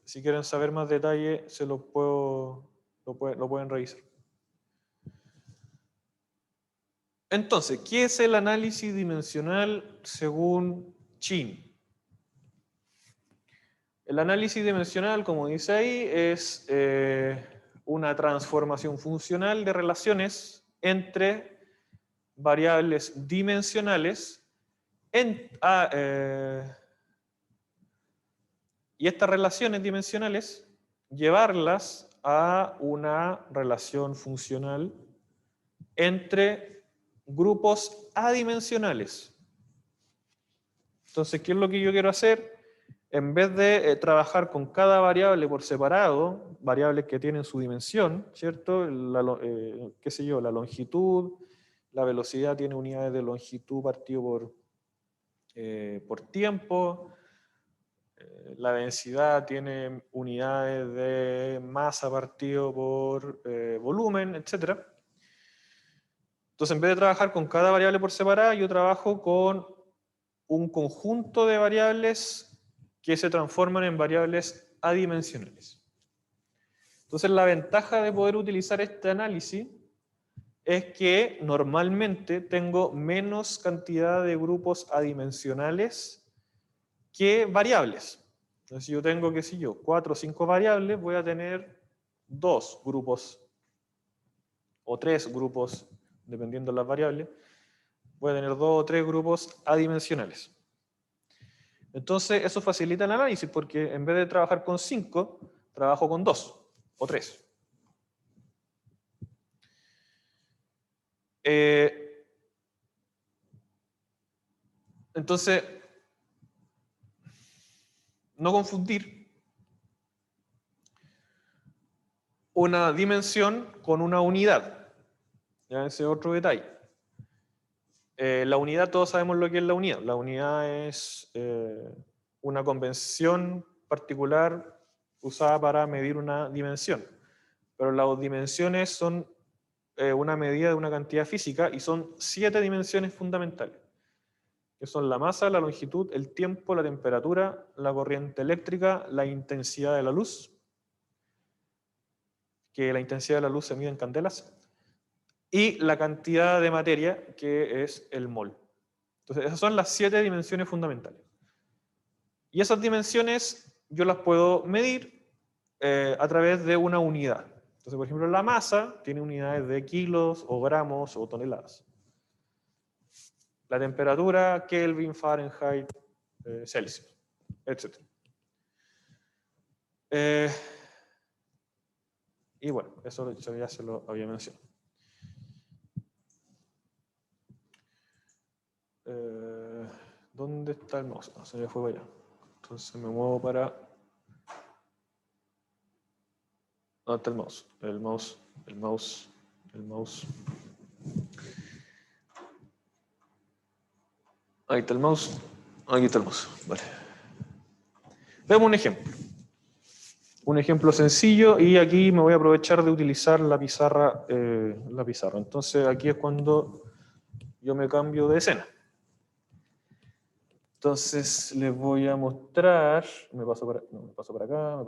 si quieren saber más detalle, lo pueden revisar. Entonces, ¿qué es el análisis dimensional según Chin? El análisis dimensional, como dice ahí, es una transformación funcional de relaciones entre variables dimensionales y estas relaciones dimensionales llevarlas a una relación funcional entre grupos adimensionales. Entonces, ¿qué es lo que yo quiero hacer? En vez de trabajar con cada variable por separado, variables que tienen su dimensión, ¿cierto? Qué sé yo, la longitud, la velocidad tiene unidades de longitud partido por tiempo, la densidad tiene unidades de masa partido por volumen, etc. Entonces, en vez de trabajar con cada variable por separado, yo trabajo con un conjunto de variables que se transforman en variables adimensionales. Entonces, la ventaja de poder utilizar este análisis es que normalmente tengo menos cantidad de grupos adimensionales que variables. Entonces, si yo tengo, qué sé yo, 4 o 5 variables, voy a tener 2 grupos o 3 grupos, dependiendo de las variables, voy a tener 2 o 3 grupos adimensionales. Entonces, eso facilita el análisis porque en vez de trabajar con 5, trabajo con 2 o 3. Entonces, no confundir una dimensión con una unidad. Ya, ese es otro detalle. La unidad, todos sabemos lo que es la unidad. La unidad es una convención particular usada para medir una dimensión. Pero las dimensiones son una medida de una cantidad física y son 7 dimensiones fundamentales, que son la masa, la longitud, el tiempo, la temperatura, la corriente eléctrica, la intensidad de la luz, que la intensidad de la luz se mide en candelas, y la cantidad de materia, que es el mol. Entonces, esas son las 7 dimensiones fundamentales. Y esas dimensiones yo las puedo medir a través de una unidad. Entonces, por ejemplo, la masa tiene unidades de kilos o gramos o toneladas. La temperatura, Kelvin, Fahrenheit, Celsius, etc. Y bueno, eso ya se lo había mencionado. ¿Dónde está el mouse? No, se me fue para allá. Entonces me muevo para... ¿Dónde está el mouse? El mouse. Ahí está el mouse. Aquí está el mouse. Vale. Veamos un ejemplo. Un ejemplo sencillo, y aquí me voy a aprovechar de utilizar la pizarra. Entonces aquí es cuando yo me cambio de escena. Entonces les voy a mostrar, me paso por acá, me paso por acá, me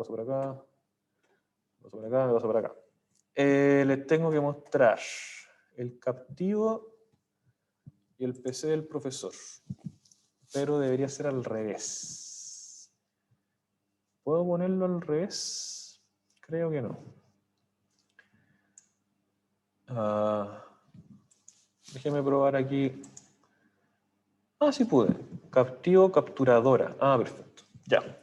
paso por acá. Les tengo que mostrar el captivo y el PC del profesor, pero debería ser al revés. ¿Puedo ponerlo al revés? Creo que no. Déjeme probar aquí. Ah, sí pude. Captivo, capturadora. Ah, perfecto. Ya.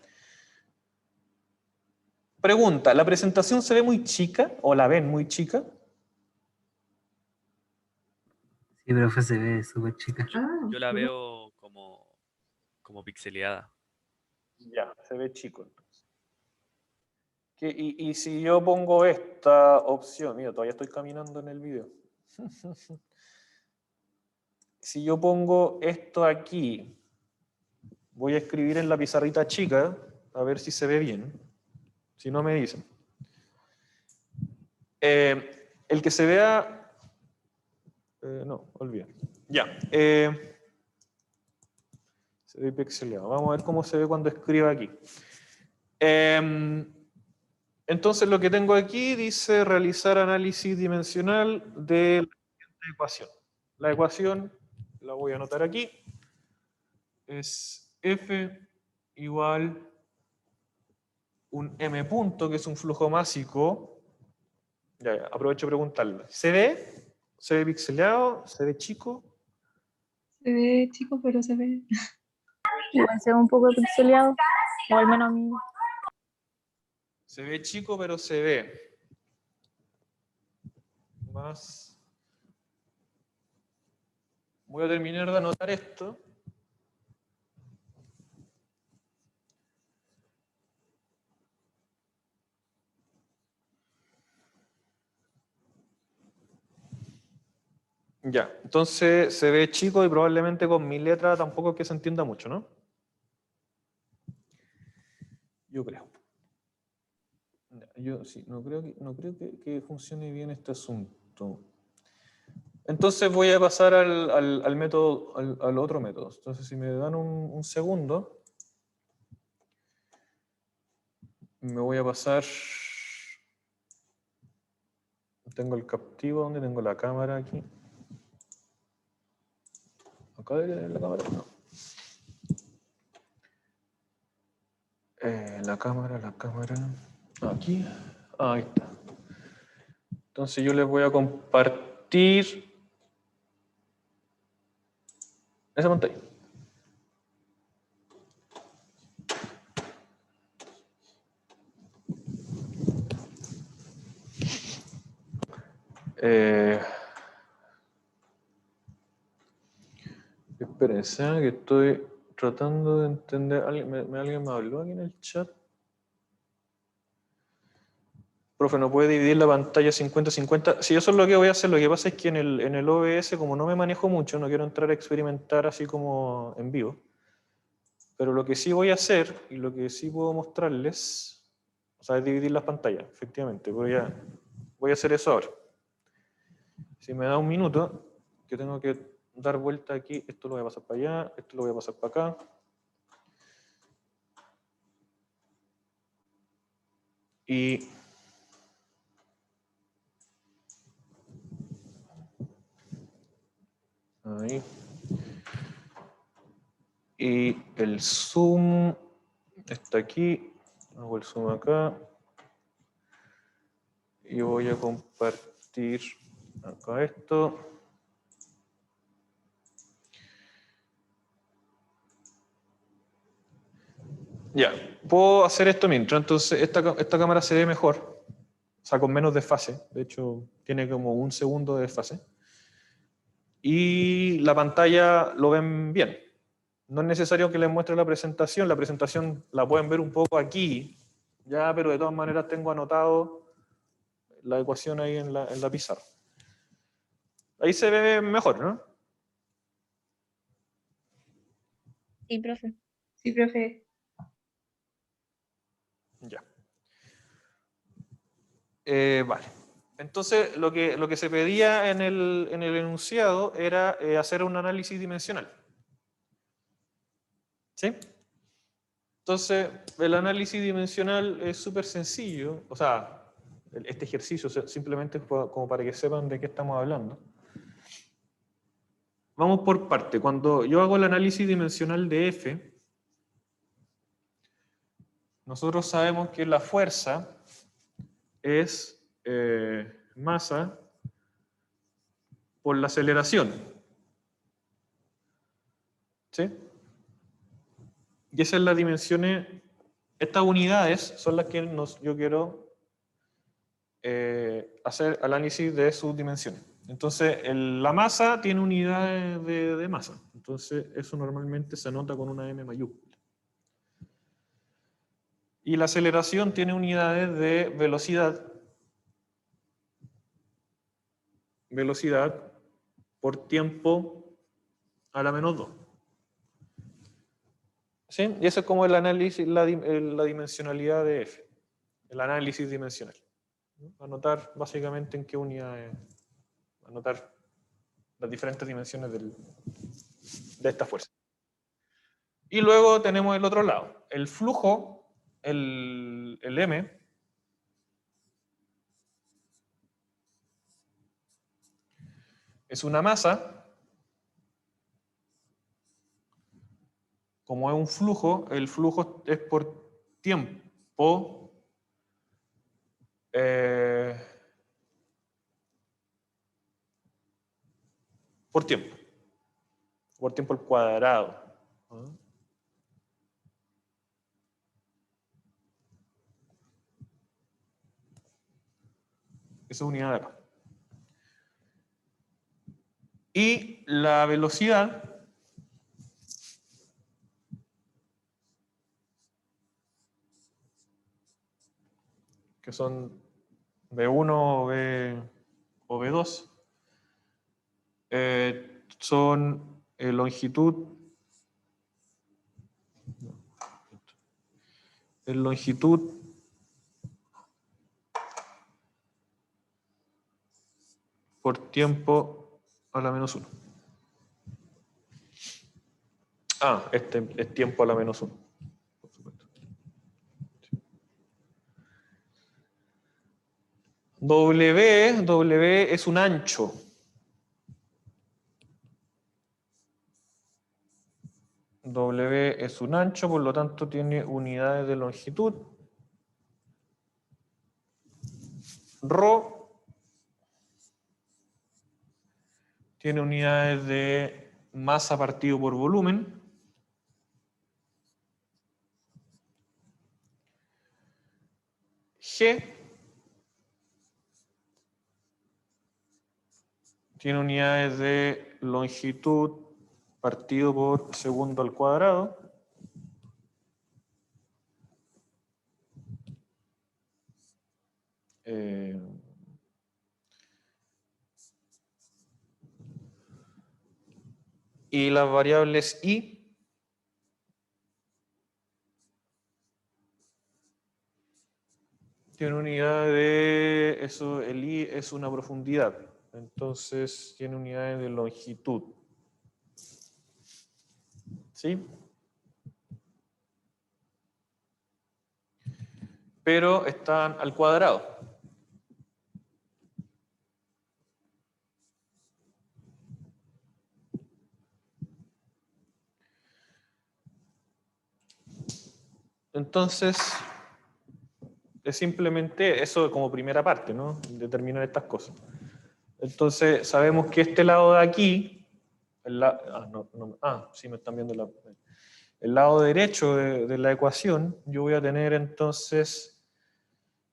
Pregunta, ¿la presentación se ve muy chica o la ven muy chica? Sí, profe, se ve súper chica. Yo la veo como pixeleada. Ya, se ve chico entonces. Y si yo pongo esta opción, mira, todavía estoy caminando en el video. Si yo pongo esto aquí, voy a escribir en la pizarrita chica, a ver si se ve bien. Si no me dicen. El que se vea... no, olviden. Ya. Se ve pixeleado. Vamos a ver cómo se ve cuando escriba aquí. Entonces lo que tengo aquí dice realizar análisis dimensional de la siguiente ecuación. La ecuación, la voy a anotar aquí, es F igual un M punto, que es un flujo másico. Ya, aprovecho de preguntarle. ¿Se ve? ¿Se ve pixeleado? ¿Se ve chico? Se ve chico, pero se ve. Igual se ve un poco pixeleado, o al menos a mí. Se ve chico, pero se ve. Más. Voy a terminar de anotar esto. Ya, entonces se ve chico y probablemente con mi letra tampoco es que se entienda mucho, ¿no? Yo creo. Yo sí, no creo que funcione bien este asunto. Entonces voy a pasar al método, al otro método. Entonces si me dan un segundo, me voy a pasar... Tengo el captivo, ¿dónde tengo la cámara aquí? ¿Acá debería tener la cámara? No. La cámara. Aquí. Ahí está. Entonces yo les voy a compartir esa pantalla. Espérense, que estoy tratando de entender. ¿Alguien me habló aquí en el chat? Profe, ¿no puede dividir la pantalla 50-50? Sí, eso es lo que voy a hacer. Lo que pasa es que en el OBS, como no me manejo mucho, no quiero entrar a experimentar así como en vivo. Pero lo que sí voy a hacer, y lo que sí puedo mostrarles, o sea, es dividir las pantallas, efectivamente. Voy a hacer eso ahora. Si me da un minuto, que tengo que dar vuelta aquí, esto lo voy a pasar para allá, esto lo voy a pasar para acá. Y ahí. Y el zoom está aquí. Hago el zoom acá. Y voy a compartir acá esto. Ya, puedo hacer esto mientras. Entonces, esta cámara se ve mejor. O sea, con menos desfase. De hecho, tiene como 1 segundo de desfase. Y la pantalla lo ven bien. No es necesario que les muestre la presentación. La presentación la pueden ver un poco aquí. Ya, pero de todas maneras tengo anotado la ecuación ahí en la pizarra. Ahí se ve mejor, ¿no? Sí, profe. Sí, profe. Ya. Vale. Entonces, lo que se pedía en el enunciado era hacer un análisis dimensional. ¿Sí? Entonces, el análisis dimensional es súper sencillo. O sea, este ejercicio simplemente es como para que sepan de qué estamos hablando. Vamos por parte. Cuando yo hago el análisis dimensional de F, nosotros sabemos que la fuerza es masa por la aceleración. ¿Sí? Y esas son las dimensiones, estas unidades son las que yo quiero hacer análisis de sus dimensiones. Entonces, la masa tiene unidades de masa. Entonces, eso normalmente se anota con una M mayúscula. Y la aceleración tiene unidades de velocidad. Velocidad por tiempo a la menos 2. ¿Sí? Y eso es como el análisis, la dimensionalidad de F. El análisis dimensional. Anotar básicamente en qué unidades. Anotar las diferentes dimensiones de esta fuerza. Y luego tenemos el otro lado. El flujo, el M, es una masa. Como es un flujo, el flujo es por tiempo. Por tiempo. Por tiempo al cuadrado. Esa es unidad de acá. Y la velocidad que son V1 o V2, son longitud por tiempo a la menos 1. Ah, este es tiempo a la menos 1, por supuesto. W es un ancho. W es un ancho, por lo tanto tiene unidades de longitud. Rho tiene unidades de masa partido por volumen. G tiene unidades de longitud partido por segundo al cuadrado. Y las variables i tiene unidad de, eso, el i es una profundidad, entonces tiene unidades de longitud. ¿Sí? Pero están al cuadrado. Entonces, es simplemente eso como primera parte, ¿no? Determinar estas cosas. Entonces, sabemos que este lado de aquí, sí me están viendo el lado derecho de la ecuación, yo voy a tener entonces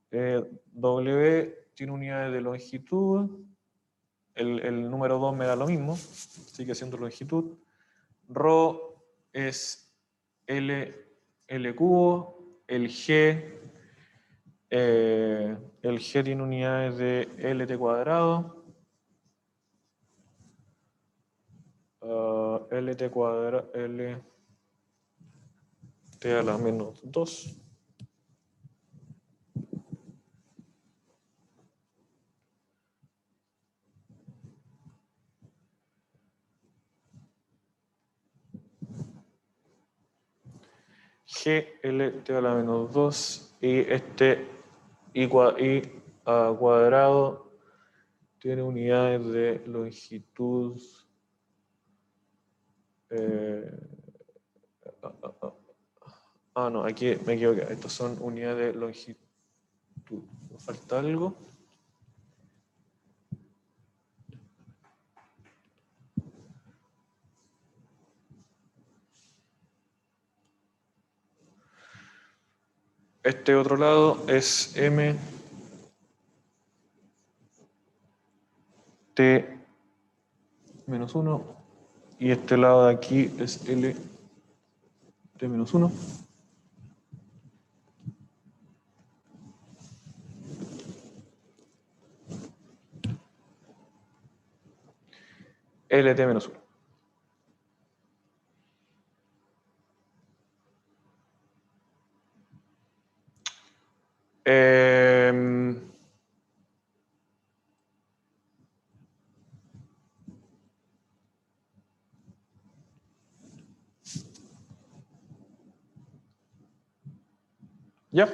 W tiene unidades de longitud, el número 2 me da lo mismo, sigue siendo longitud, ρ es L cubo, el G tiene unidades de LT cuadrado, LT cuadrado, LT a la menos 2. G, LT a la menos 2 y este I cuadrado tiene unidades de longitud no, aquí me equivoqué, estos son unidades de longitud. ¿Me falta algo? Este otro lado es M T menos 1 y este lado de aquí es L T menos 1. LT menos 1. ¿Ya?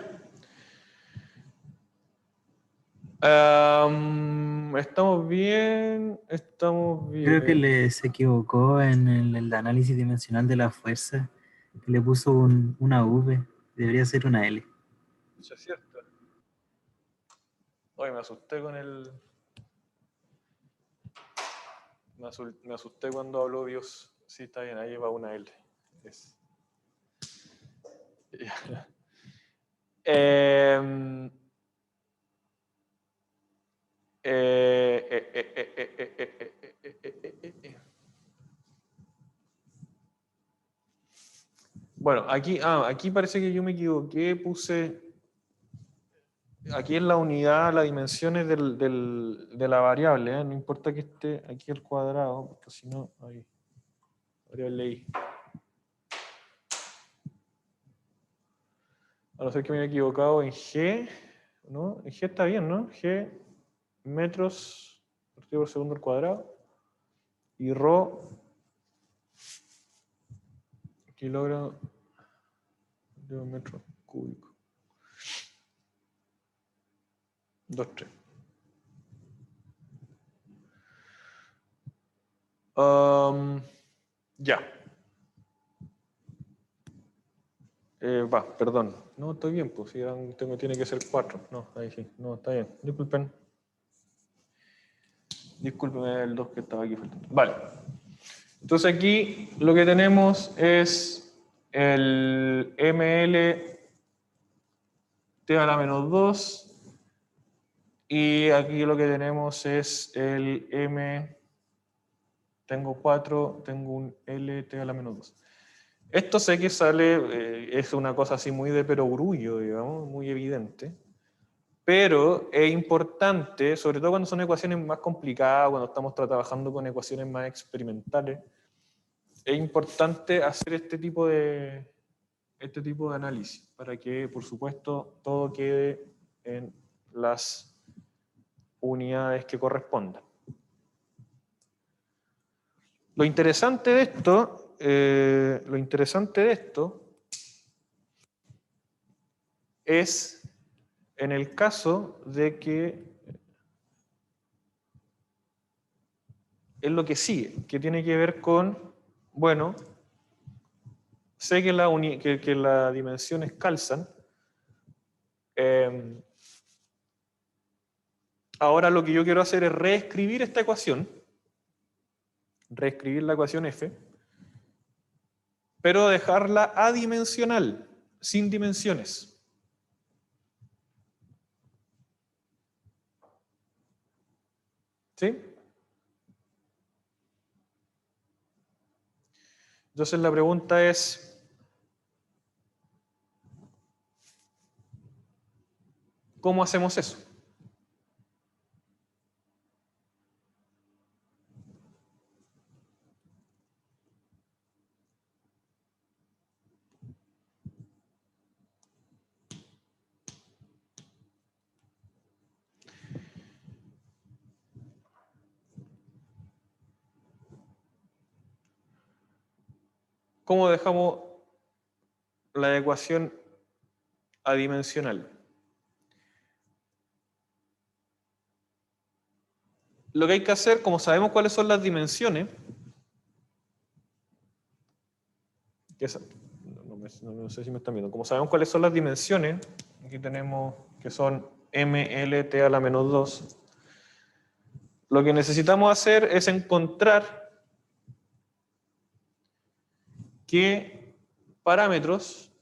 ¿Estamos bien? Estamos bien. Creo que se equivocó en el análisis dimensional de la fuerza, que le puso una V, debería ser una L. Eso es cierto. Oye, me asusté con el... Me asusté cuando habló Dios. Sí, está bien, ahí va una L. Es. Bueno, aquí parece que yo me equivoqué, puse... Aquí en la unidad, las dimensiones de la variable, no importa que esté aquí al cuadrado, porque si no, ahí, variable i. A no ser que me haya equivocado en G, ¿no? En G está bien, ¿no? G, metros partido por segundo al cuadrado, y ρ, kilogramo de un metro cúbico. 2, 3. Ya. Perdón. No, estoy bien, pues si tiene que ser 4. No, ahí sí. No, está bien. Disculpen. Discúlpenme el 2 que estaba aquí faltando. Vale. Entonces aquí lo que tenemos es el ML T a la menos 2 y aquí lo que tenemos es el M tengo 4, tengo un LT a la menos 2. Esto sé que sale, es una cosa así muy de perogrullo, digamos, muy evidente. Pero es importante, sobre todo cuando son ecuaciones más complicadas, cuando estamos trabajando con ecuaciones más experimentales, es importante hacer este tipo de análisis para que, por supuesto, todo quede en las unidades que correspondan. Lo interesante de esto es en el caso de que es lo que sigue, que tiene que ver con, bueno, sé que las dimensiones calzan. Ahora lo que yo quiero hacer es reescribir esta ecuación, reescribir la ecuación F, pero dejarla adimensional, sin dimensiones. ¿Sí? Entonces la pregunta es, ¿cómo hacemos eso? ¿Cómo dejamos la ecuación adimensional? Lo que hay que hacer, como sabemos cuáles son las dimensiones, no sé si me están viendo, como sabemos cuáles son las dimensiones, aquí tenemos que son MLT a la menos 2, lo que necesitamos hacer es encontrar qué parámetros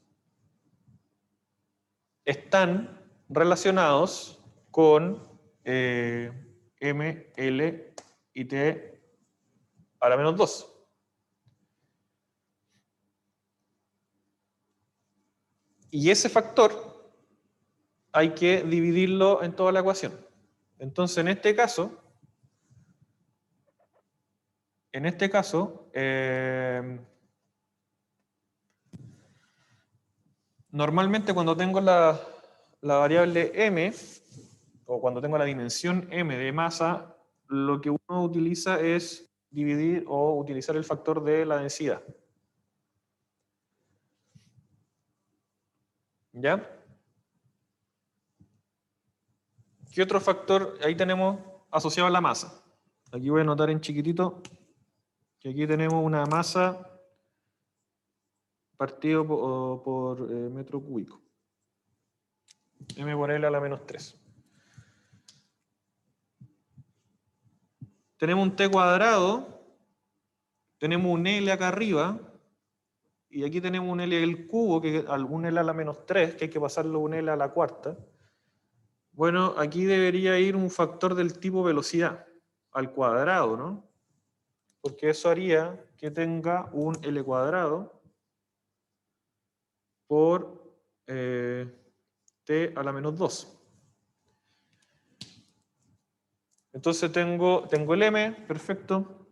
están relacionados con M, L y T a la menos 2. Y ese factor hay que dividirlo en toda la ecuación. Entonces, en este caso, normalmente cuando tengo la variable m, o cuando tengo la dimensión m de masa, lo que uno utiliza es dividir o utilizar el factor de la densidad. ¿Ya? ¿Qué otro factor ahí tenemos asociado a la masa? Aquí voy a anotar en chiquitito que aquí tenemos una masa partido por metro cúbico. M por L a la menos 3. Tenemos un T cuadrado, tenemos un L acá arriba, y aquí tenemos un L al cubo, que un L a la menos 3, que hay que pasarlo un L a la cuarta. Bueno, aquí debería ir un factor del tipo velocidad al cuadrado, ¿no? Porque eso haría que tenga un L cuadrado por T a la menos 2. Entonces tengo el M, perfecto.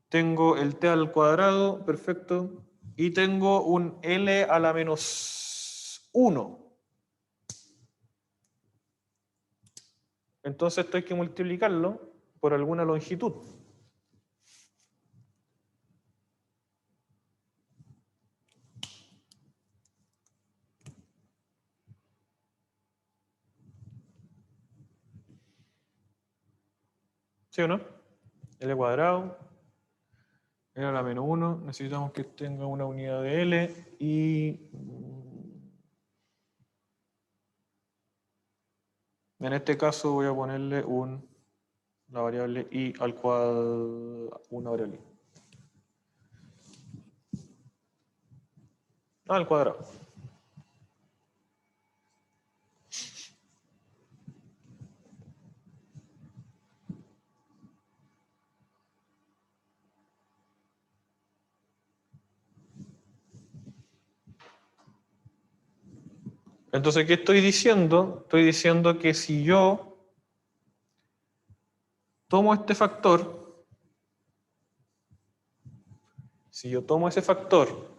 Tengo el T al cuadrado, perfecto. Y tengo un L a la menos 1. Entonces esto hay que multiplicarlo por alguna longitud. ¿Sí o no? L cuadrado, L a la menos 1, necesitamos que tenga una unidad de L y en este caso voy a ponerle la variable I al cuadrado, una variable I. Al cuadrado. Entonces, ¿qué estoy diciendo? Estoy diciendo que si yo tomo este factor, si yo tomo ese factor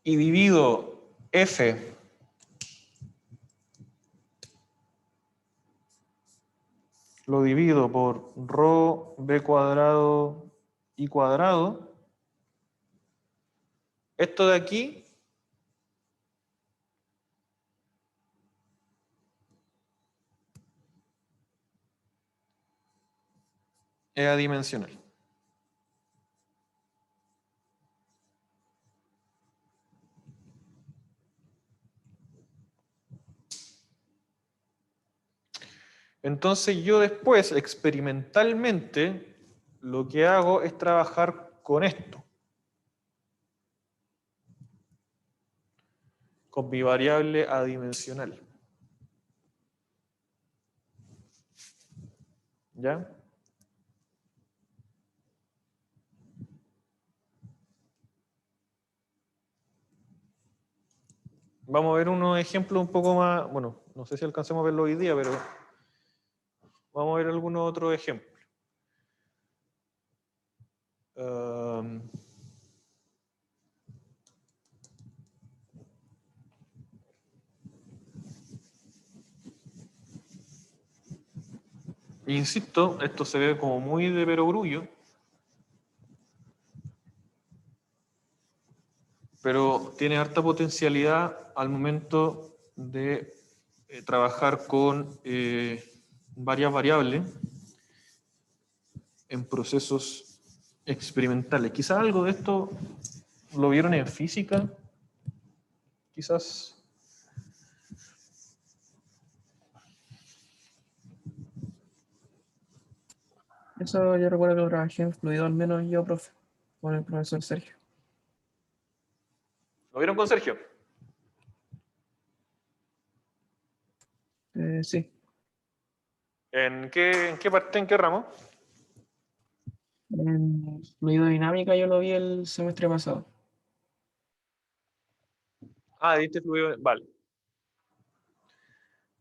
y divido f lo divido por rho b cuadrado y cuadrado, esto de aquí es adimensional. Entonces yo después, experimentalmente, lo que hago es trabajar con esto. Con mi variable adimensional. ¿Ya? Vamos a ver unos ejemplos un poco más, bueno, no sé si alcancemos a verlo hoy día, pero vamos a ver algunos otros ejemplos. Insisto, esto se ve como muy de perogrullo, pero tiene harta potencialidad al momento de trabajar con varias variables en procesos experimentales. Quizás algo de esto lo vieron en física, quizás. Eso yo recuerdo que lo trabajé en fluido, al menos yo, profe, con el profesor Sergio. ¿Lo vieron con Sergio? Sí, ¿En qué parte, en qué ramo? en fluido dinámica yo lo vi el semestre pasado. Ah, diste fluido. Vale.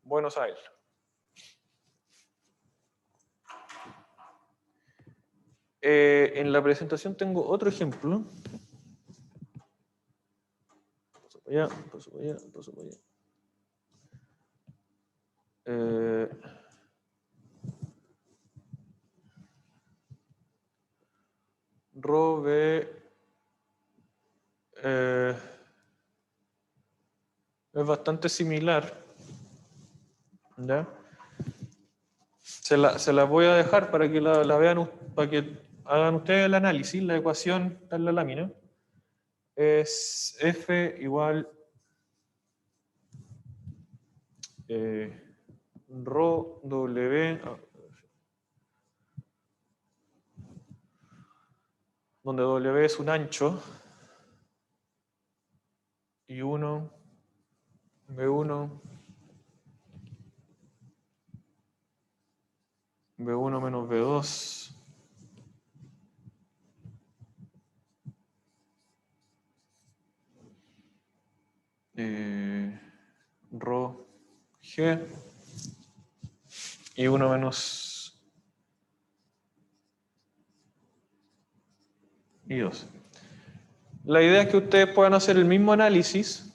Bueno saber. En la presentación tengo otro ejemplo. Paso para allá, paso para allá, paso para allá. Rho B es bastante similar. ¿Ya? Se la voy a dejar para que la vean, para que hagan ustedes el análisis. La ecuación está en la lámina. Es F igual Rho W, donde W es un ancho, y 1, B1, B1 menos B2, Rho G, y 1 menos I2. La idea es que ustedes puedan hacer el mismo análisis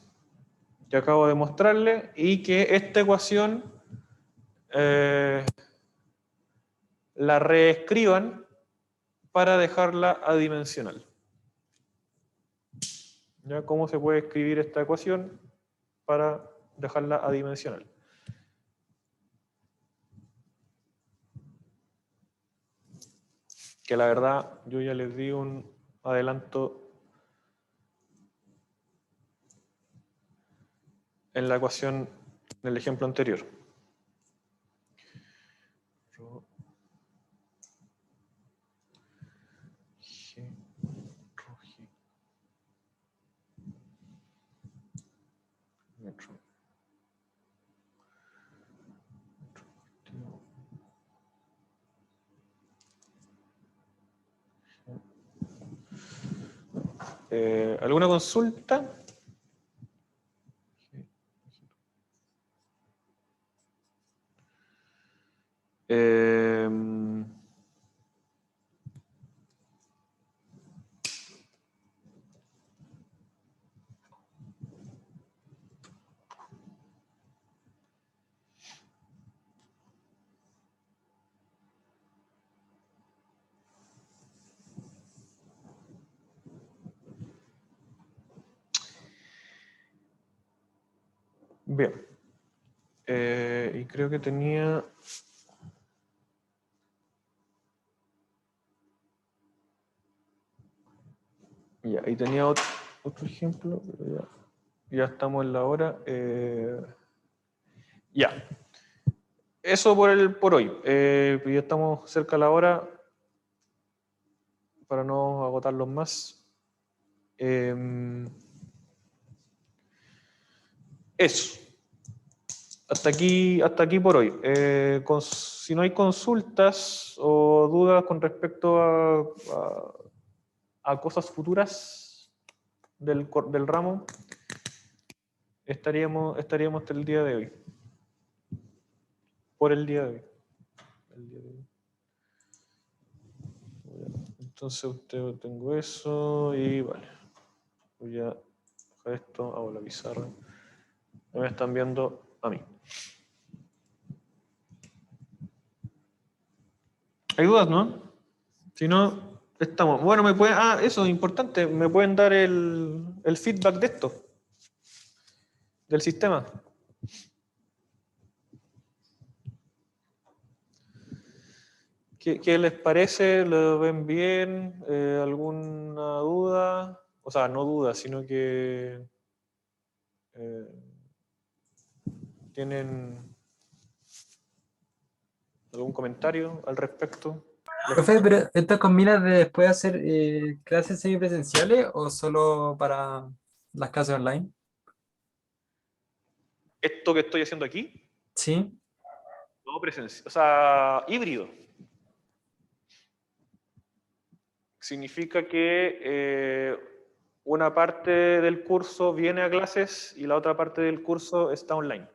que acabo de mostrarle y que esta ecuación la reescriban para dejarla adimensional. ¿Ya? ¿Cómo se puede escribir esta ecuación para dejarla adimensional? Que la verdad yo ya les di un adelanto en la ecuación del ejemplo anterior. Rho G, Rho G. Metro. ¿Alguna consulta? Em, Bien. Y creo que tenía... Ya, y tenía otro ejemplo, pero ya estamos en la hora. Ya. Eso por hoy. Ya estamos cerca de la hora para no agotarlos más. Eso. Hasta aquí por hoy. Si no hay consultas o dudas con respecto a cosas futuras del ramo, estaríamos hasta el día de hoy. Por el día de hoy. Entonces tengo eso y vale. Voy a dejar esto, hago la pizarra. Me están viendo a mí. ¿Hay dudas, no? Si no, estamos. Bueno, eso es importante. ¿Me pueden dar el feedback de esto? Del sistema. ¿Qué les parece? ¿Lo ven bien? ¿Alguna duda? O sea, no duda, sino que ¿tienen algún comentario al respecto? Profe, pero ¿esto combina de después hacer clases semipresenciales o solo para las clases online? ¿Esto que estoy haciendo aquí? Sí. No, presencial. O sea, híbrido. Significa que una parte del curso viene a clases y la otra parte del curso está online.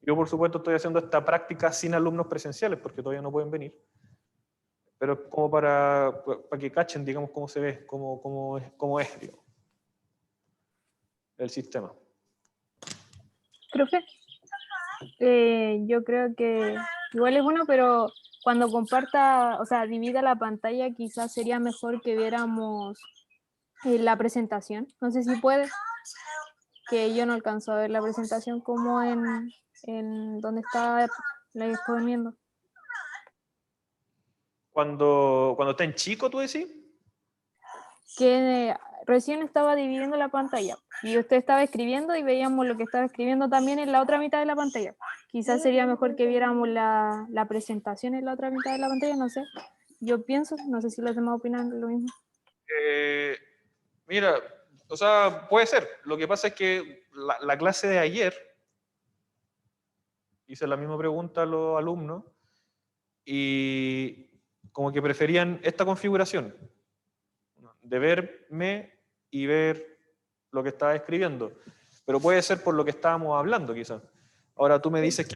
Yo, por supuesto, estoy haciendo esta práctica sin alumnos presenciales porque todavía no pueden venir. Pero como para que cachen, digamos, cómo se ve, cómo es digamos, el sistema. Profe, yo creo que igual es bueno, pero cuando comparta, o sea, divida la pantalla, quizás sería mejor que viéramos la presentación. No sé si puede, que yo no alcanzo a ver la presentación como en donde está la exponiendo. Cuando está en chico, ¿tú decís? Que recién estaba dividiendo la pantalla y usted estaba escribiendo y veíamos lo que estaba escribiendo también en la otra mitad de la pantalla. Quizás sería mejor que viéramos la presentación en la otra mitad de la pantalla, no sé. Yo pienso, no sé si los demás opinan lo mismo. Mira, o sea, puede ser. Lo que pasa es que la clase de ayer hice la misma pregunta a los alumnos y como que preferían esta configuración de verme y ver lo que estaba escribiendo. Pero puede ser por lo que estábamos hablando, quizás. Ahora tú me dices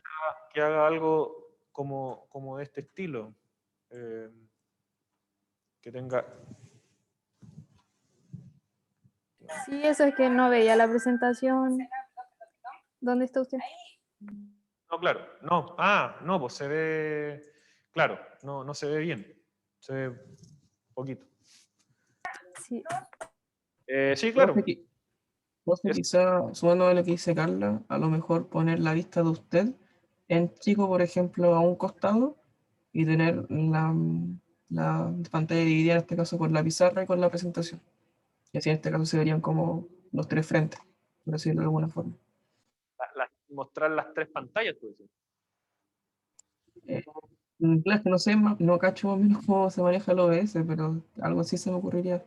que haga algo como de este estilo. Que tenga... Sí, eso es que no veía la presentación. ¿Dónde está usted? No, claro. No, no, pues se ve... Claro, no se ve bien. Se ve poquito. Sí. Sí, claro. Profe, quizá, sumando a lo que dice Carla, a lo mejor poner la vista de usted en chico, por ejemplo, a un costado y tener la pantalla dividida, en este caso, con la pizarra y con la presentación. Y así en este caso se verían como los tres frentes, por decirlo de alguna forma. Mostrar las tres pantallas, tú dices. Claro, que no sé, no cacho más o menos cómo se maneja el OBS, pero algo así se me ocurriría.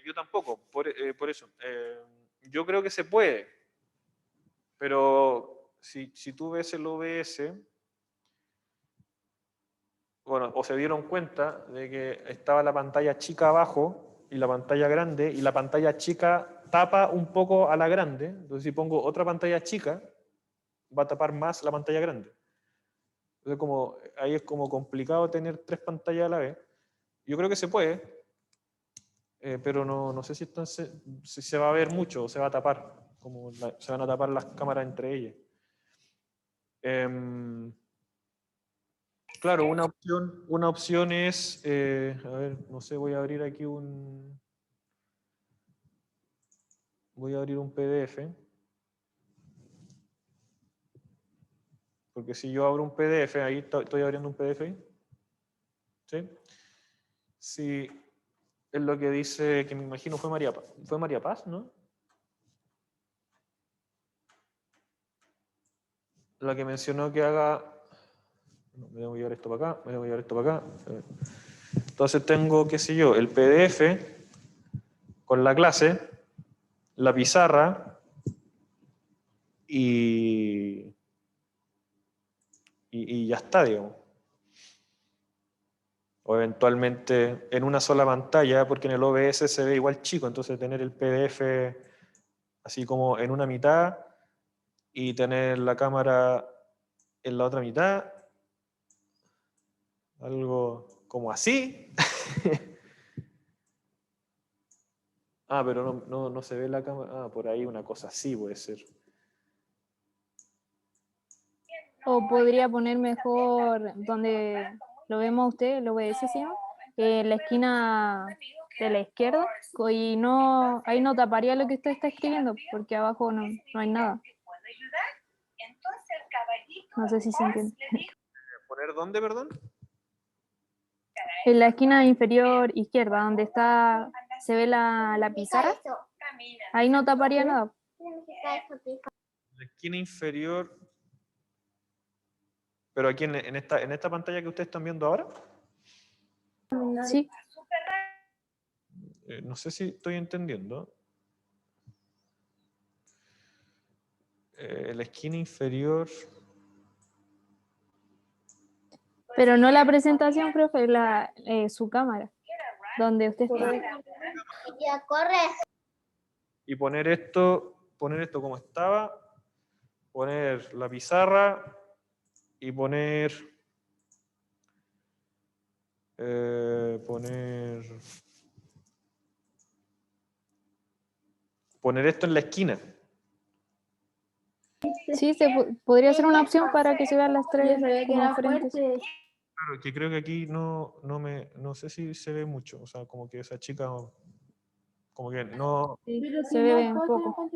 Yo tampoco, por eso. Yo creo que se puede, pero si tú ves el OBS, bueno, o se dieron cuenta de que estaba la pantalla chica abajo y la pantalla grande, y la pantalla chica tapa un poco a la grande. Entonces, si pongo otra pantalla chica, va a tapar más la pantalla grande. Entonces, ahí es como complicado tener 3 pantallas a la vez. Yo creo que se puede, pero no sé si se va a ver mucho o se va a tapar, se van a tapar las cámaras entre ellas. Claro, una opción es, a ver, no sé, voy a abrir aquí voy a abrir un PDF, porque si yo abro un PDF, ahí estoy abriendo un PDF, ¿sí? Sí, es lo que dice, que me imagino fue María Paz, ¿no? La que mencionó que haga, me debo llevar esto para acá, me debo llevar esto para acá. Entonces tengo, qué sé yo, el PDF con la clase, la pizarra y ya está, digamos. O eventualmente en una sola pantalla, porque en el OBS se ve igual chico, entonces tener el PDF así como en una mitad y tener la cámara en la otra mitad, algo como así. Ah, pero no se ve la cámara. Ah, por ahí una cosa así puede ser. O podría poner mejor donde lo vemos a usted, lo OBS, ¿sí? En la esquina de la izquierda, y no, ahí no taparía lo que usted está escribiendo, porque abajo no hay nada. No sé si se entiende. ¿Poner dónde, perdón? En la esquina inferior izquierda, donde se ve la pizarra, ahí no taparía nada. La esquina inferior. Pero aquí en esta pantalla que ustedes están viendo ahora. Sí. No sé si estoy entendiendo. La esquina inferior. Pero no la presentación, profe, su cámara, donde usted está. Ya corre. Y poner esto como estaba. Poner la pizarra. Y poner esto en la esquina. Sí, podría ser una opción para que se vean las tres como frentes. Claro, que creo que aquí no sé si se ve mucho. O sea, como que esa chica, como que no, Sí, se ve un poco.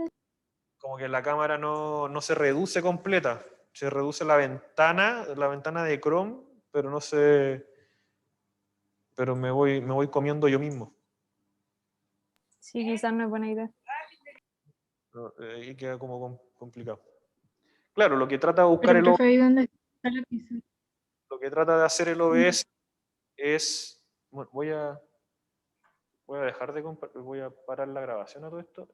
como que la cámara no se reduce completa. Se reduce la ventana de Chrome, pero no se, pero me voy comiendo yo mismo. Sí, quizás no es buena idea. Y queda como complicado. Claro, lo que trata de buscar Pero, profe, ¿ahí dónde está la pizarra? lo que trata de hacer el OBS es, bueno, voy a dejar de voy a parar la grabación a todo esto.